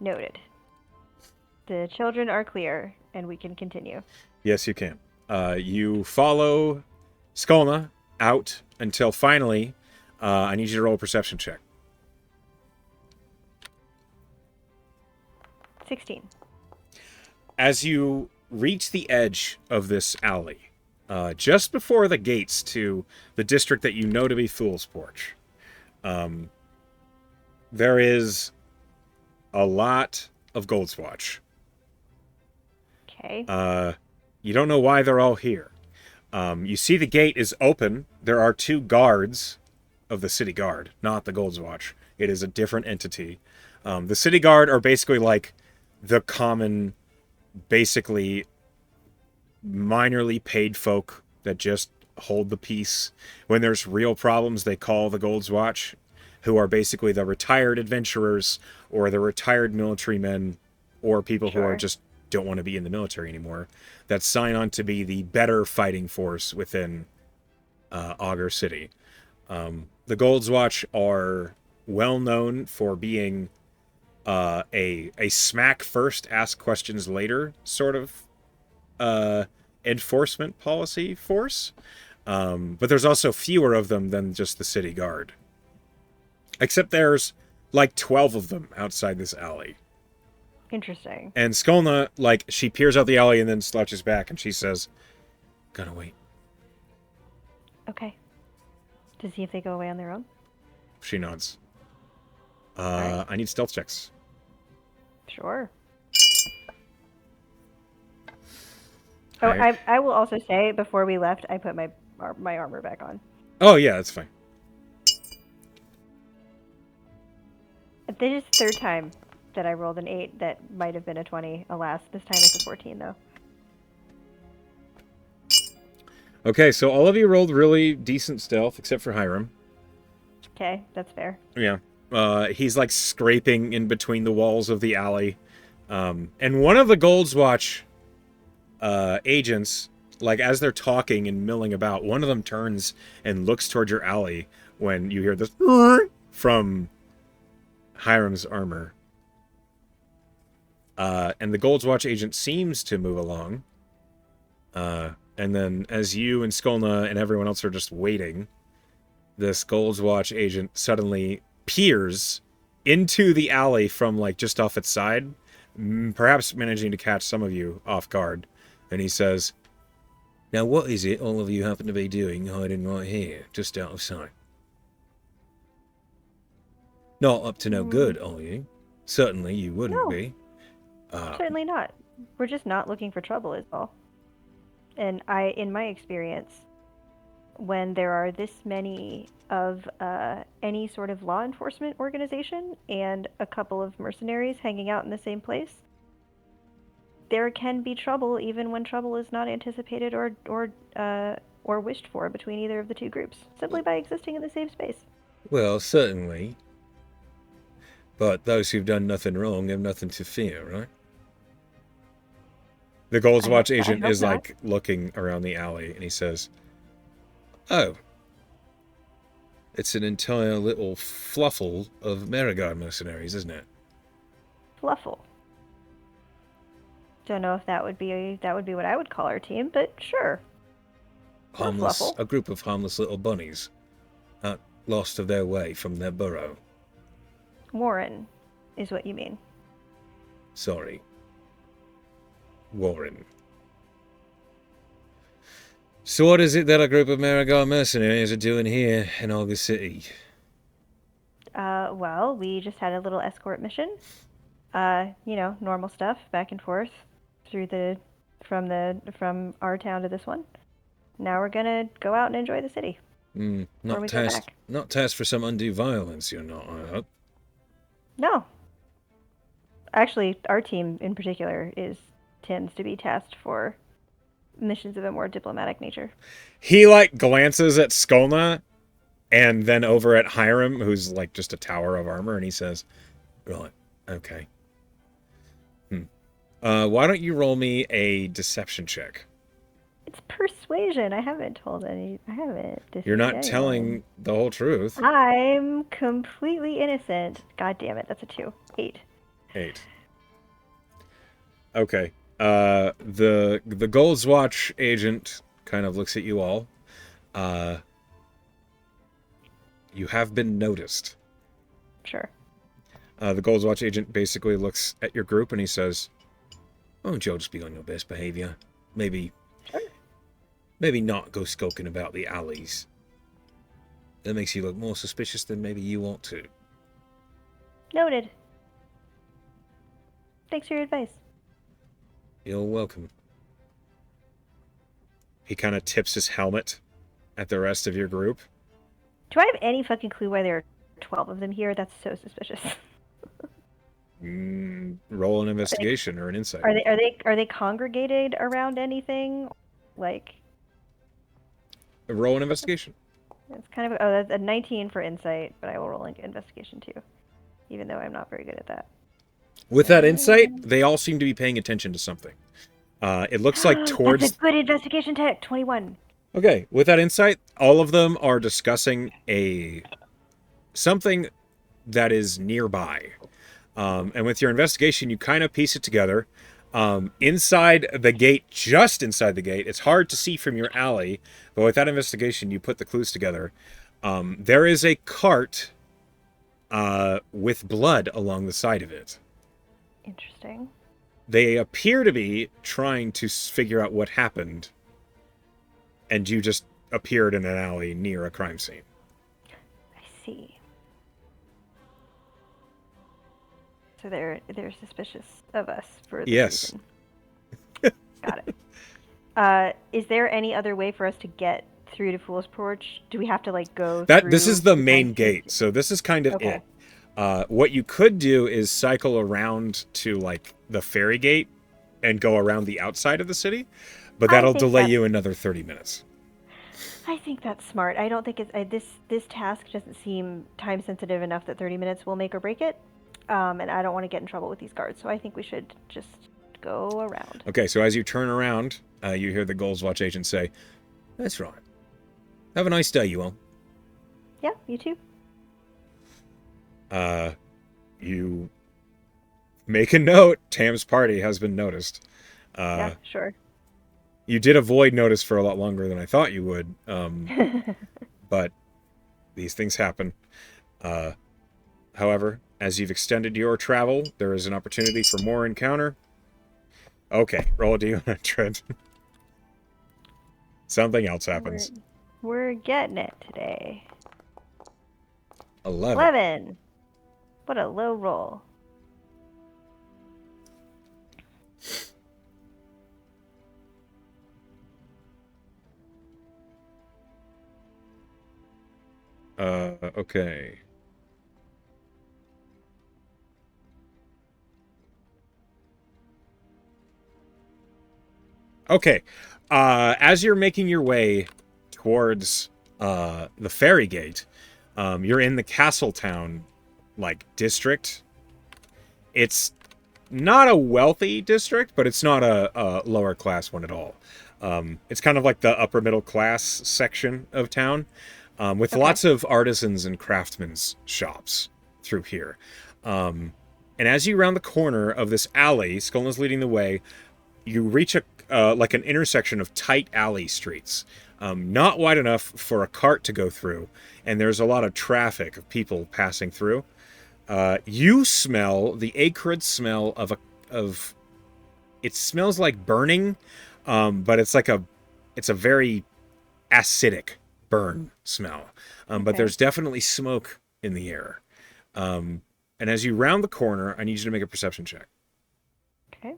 Noted. The children are clear, and we can continue. Yes, you can. You follow Skolna out until finally, I need you to roll a perception check. 16. As you reach the edge of this alley, just before the gates to the district that you know to be Fool's Porch, there is a lot of Goldswatch. Okay. You don't know why they're all here. You see the gate is open. There are 2 guards of the city guard, not the Goldswatch. It is a different entity. The city guard are basically like the common, basically minorly paid folk that just hold the peace. When there's real problems, they call the Goldswatch, who are basically the retired adventurers or the retired military men or people who are Sure. just don't want to be in the military anymore, that sign on to be the better fighting force within Augur City. The Goldswatch are well known for being a smack first, ask questions later sort of enforcement policy force. But there's also fewer of them than just the city guard. Except there's like 12 of them outside this alley. Interesting. And Skolna, like, she peers out the alley and then slouches back and she says, "Gonna wait." Okay. To see if they go away on their own? She nods. Alright. I need stealth checks. Sure. Oh, I will also say, before we left, I put my armor back on. Oh, yeah, that's fine. This is the 3rd time that I rolled an 8 that might have been a 20. Alas, this time it's a 14, though. Okay, so all of you rolled really decent stealth, except for Hiram. Okay, that's fair. Yeah. He's like scraping in between the walls of the alley. And one of the Goldswatch agents, like as they're talking and milling about, one of them turns and looks toward your alley when you hear this from Hiram's armor. And the Goldswatch agent seems to move along. And then as you and Skolna and everyone else are just waiting, this Goldswatch agent suddenly peers into the alley from like just off its side, perhaps managing to catch some of you off guard. And he says, "Now what is it all of you happen to be doing hiding right here, just out of sight? Not up to no good, are you? Certainly you wouldn't No. be." Certainly not. We're just not looking for trouble, is all. And in my experience, when there are this many of any sort of law enforcement organization and a couple of mercenaries hanging out in the same place, there can be trouble even when trouble is not anticipated or wished for between either of the 2 groups, simply by existing in the same space. Well, certainly. But those who've done nothing wrong have nothing to fear, right? The Goldswatch I agent hope is not. like looking around the alley and he says, "Oh, it's an entire little fluffle of Merigard mercenaries, isn't it?" Fluffle. Don't know if that would be what I would call our team, but sure. Harmless, Fluffle. a group of harmless little bunnies, lost of their way from their burrow. Warren is what you mean. Sorry. Warren. So what is it that a group of Marigar mercenaries are doing here in August City? Well, we just had a little escort mission. Normal stuff, back and forth from our town to this one. Now we're gonna go out and enjoy the city. Not tasked for some undue violence, you're not, I hope. No. Actually, our team in particular tends to be tasked for missions of a more diplomatic nature. He glances at Skolna and then over at Hiram, who's just a tower of armor, and he says, Right, okay. Why don't you roll me a deception check? It's persuasion. I haven't deceived You're not anyone. telling the whole truth. I'm completely innocent. God damn it, that's a 2. 8. 8. Okay. The Gold's Watch agent kind of looks at you all. You have been noticed. Sure. The Gold's Watch agent basically looks at your group and he says, Why don't you all just be on your best behavior? Maybe Sure. not go skulking about the alleys. That makes you look more suspicious than maybe you want to. Noted. Thanks for your advice. You're welcome. he kind of tips his helmet at the rest of your group. Do I have any fucking clue why there are 12 of them here? That's so suspicious. Roll an investigation or an insight. Are they congregated around anything? Roll an investigation. It's kind of that's a 19 for insight, but I will roll an investigation too, even though I'm not very good at that. With that insight, they all seem to be paying attention to something. It looks like towards... That's a good investigation tech. 21. Okay, with that insight, all of them are discussing something that is nearby. And with your investigation, you kind of piece it together. Inside the gate, just inside the gate, it's hard to see from your alley, but with that investigation, you put the clues together. There is a cart with blood along the side of it. Interesting. They appear to be trying to figure out what happened, and you just appeared in an alley near a crime scene. I see. So they're suspicious of us for this Yes. reason. Got it. Is there any other way for us to get through to Fool's Porch? Do we have to go through? This is the main nice- gate, so this is kind of Okay. it. What you could do is cycle around to the ferry gate and go around the outside of the city, but I that'll think delay that's- you another 30 minutes. I think that's smart. I don't think it's this task doesn't seem time sensitive enough that 30 minutes will make or break it. And I don't want to get in trouble with these guards, so I think we should just go around. Okay, so as you turn around, you hear the Gold's Watch agent say, That's right. Have a nice day, you all. Yeah, you too. you make a note, Tam's party has been noticed. Yeah, sure. You did avoid notice for a lot longer than I thought you would, but these things happen. However, as you've extended your travel, there is an opportunity for more encounter. Okay, roll a d100. Something else happens. We're getting it today. 11. 11. What a low roll. Okay. Okay. As you're making your way towards the ferry gate, you're in the Castletown district. It's not a wealthy district, but it's not a lower class one at all. It's kind of like the upper middle class section of town, with lots of artisans and craftsmen's shops through here. And as you round the corner of this alley, Skolna's leading the way, you reach a like an intersection of tight alley streets, not wide enough for a cart to go through, and there's a lot of traffic of people passing through. You smell the acrid smell of it smells like burning, but it's a very acidic burn smell. But Okay. there's definitely smoke in the air. And as you round the corner, I need you to make a perception check. Okay.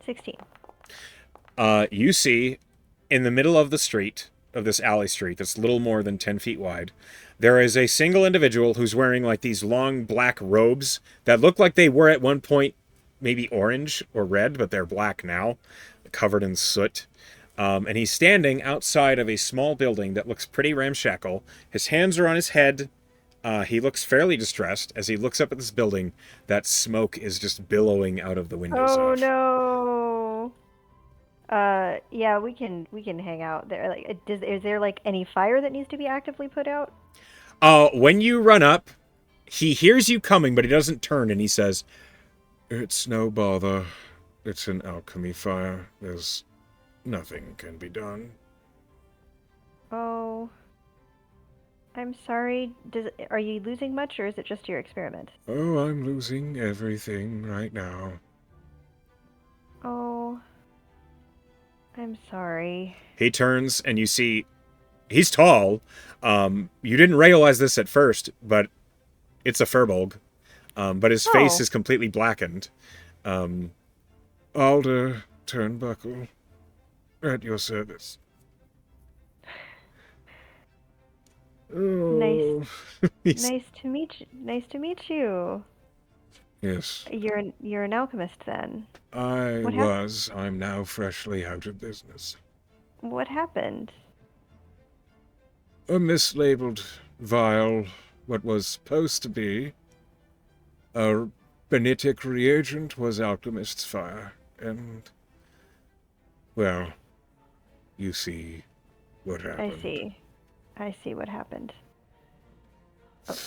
$16. You see in the middle of the street, of this alley street that's little more than 10 feet wide, there is a single individual who's wearing like these long black robes that look like they were at one point maybe orange or red, but they're black now, covered in soot. And he's standing outside of a small building that looks pretty ramshackle. His hands are on his head. He looks fairly distressed as he looks up at this building. That smoke is just billowing out of the windows. Oh off. no. Yeah, we can hang out there. Like, is there like any fire that needs to be actively put out? When you run up, he hears you coming, but he doesn't turn, and he says, "It's no bother. It's an alchemy fire. There's nothing can be done." Oh, I'm sorry. Are you losing much, or is it just your experiment? Oh, I'm losing everything right now. Oh, I'm sorry. He turns, and you see he's tall. You didn't realize this at first, but it's a furbolg. But his face Oh. is completely blackened. Alder Turnbuckle, at your service. Oh, he's- Nice to meet you. Nice to meet you. Yes, You're an alchemist then. I What was. I'm now freshly out of business. What happened? A mislabeled vial, what was supposed to be a benitic reagent, was alchemist's fire, and, well, you see what happened. I see what happened.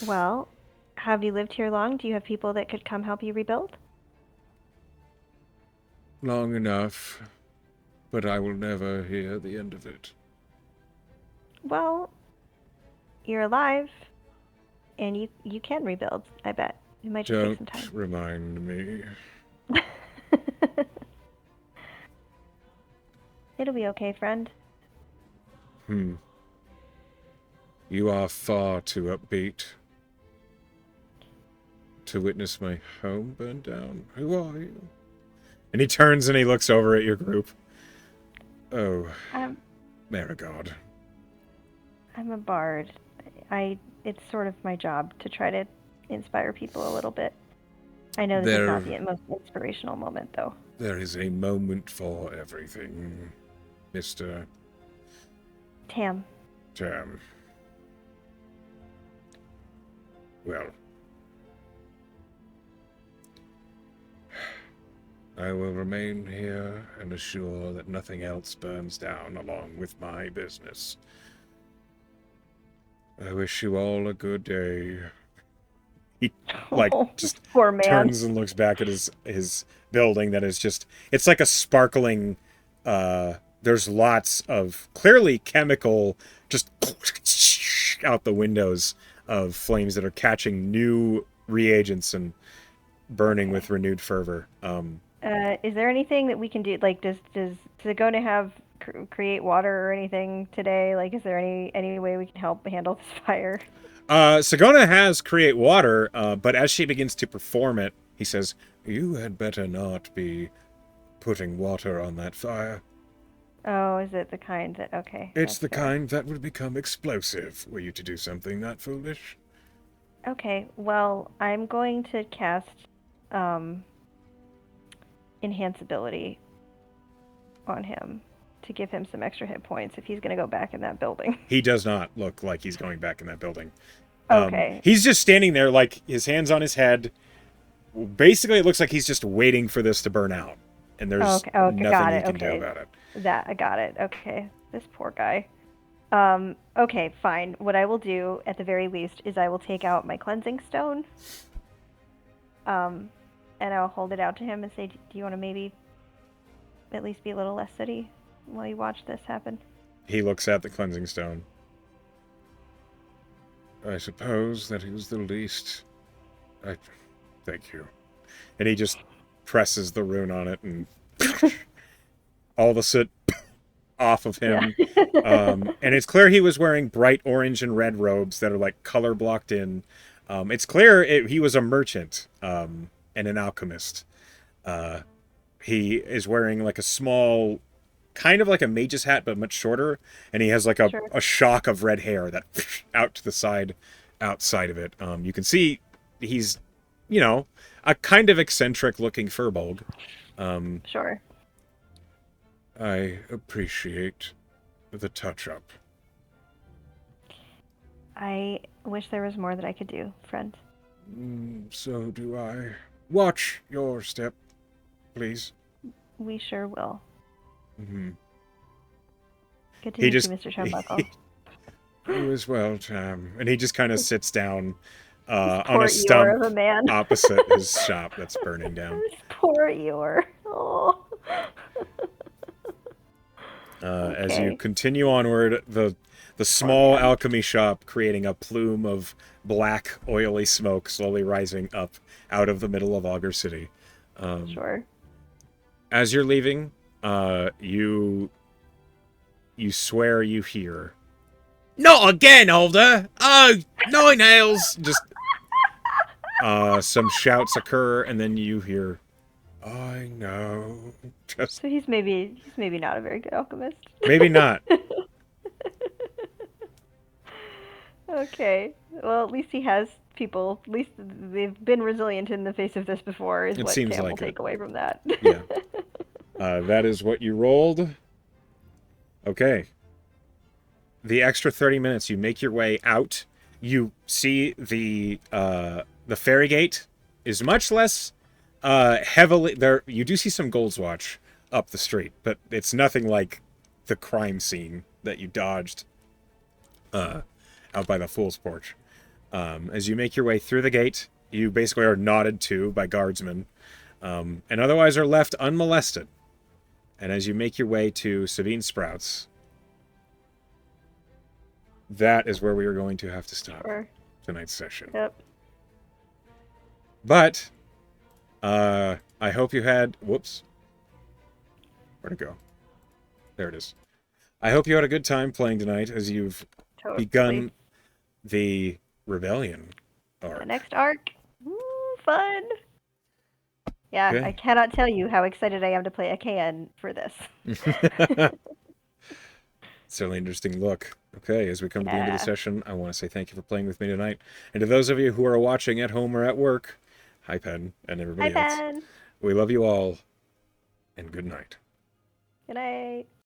Well, have you lived here long? Do you have people that could come help you rebuild? Long enough, but I will never hear the end of it. Well, you're alive, and you can rebuild. I bet it might just take some Don't time. remind me. It'll be okay, friend. You are far too upbeat to witness my home burn down. Who are you? And he turns and he looks over at your group. Oh, Marigod. I'm a bard. It's sort of my job to try to inspire people a little bit. I know this is not the most inspirational moment, though. There is a moment for everything, Mr. Tam. Tam. Well, I will remain here and assure that nothing else burns down along with my business. I wish you all a good day. He, just Poor man. turns and looks back at his building that is just, it's like a sparkling, there's lots of clearly chemical just out the windows of flames that are catching new reagents and burning with renewed fervor. Is there anything that we can do? Like, does Sagona have create water or anything today? Like, is there any way we can help handle this fire? Sagona has create water, but as she begins to perform it, he says, "You had better not be putting water on that fire. Oh, is it the kind that, okay. It's that's the fair. kind that would become explosive were you to do something that foolish." Okay, well, I'm going to cast enhance ability on him to give him some extra hit points if he's going to go back in that building. He does not look like he's going back in that building. Okay. He's just standing there, like, his hands on his head. Basically, it looks like he's just waiting for this to burn out. And there's Okay, got nothing he it, can do okay. about it. That, I got it. Okay. This poor guy. Okay, fine. What I will do at the very least is I will take out my cleansing stone. And I'll hold it out to him and say, "Do you want to maybe at least be a little less sooty while you watch this happen?" He looks at the cleansing stone. I suppose that is the least. I thank you. And he just presses the rune on it, and all the soot off of him. Yeah. And it's clear he was wearing bright orange and red robes that are like color blocked in. It's clear he was a merchant and an alchemist. He is wearing like a small, kind of like a mage's hat, but much shorter. And he has like Sure. a shock of red hair that out to the side, outside of it. You can see he's, a kind of eccentric looking furbolg. Sure. I appreciate the touch up. I wish there was more that I could do, friend. So do I. Watch your step, please. We sure will. Mm-hmm. Good to He meet just you, Mr. Chumbuckle. you as well, Tam. And he just kind of sits down on Poor a Eeyore stump of a man. opposite his shop that's burning down. This poor Eeyore. Oh. As you Okay. continue onward, the small alchemy shop creating a plume of black, oily smoke slowly rising up out of the middle of Augur City. Sure. As you're leaving, you swear you hear, "Not again, Alder! Oh, nine nails!" Just some shouts occur, and then you hear, "I know." Just So he's maybe not a very good alchemist. maybe not. Okay. Well, at least he has people. At least they've been resilient in the face of this before. Is It what seems Cam will like it. take away from that. Yeah. That is what you rolled. Okay. The extra 30 minutes, you make your way out. You see the ferry gate is much less heavily there. You do see some Goldswatch up the street, but it's nothing like the crime scene that you dodged out by the Fool's Porch. As you make your way through the gate, you basically are nodded to by guardsmen, and otherwise are left unmolested. And as you make your way to Sabine Sprouts, that is where we are going to have to stop Sure. tonight's session. Yep. But I hope you had whoops. Where'd it go? There it is. I hope you had a good time playing tonight as you've Totally. begun the rebellion The arc. next arc. Woo, fun. Yeah, Okay. I cannot tell you how excited I am to play AKN for this. Certainly interesting look. Okay, as we come to the end of the Yeah. session, I want to say thank you for playing with me tonight. And to those of you who are watching at home or at work, hi Pen and Hi, everybody else. Ben. We love you all, and good night. Good night.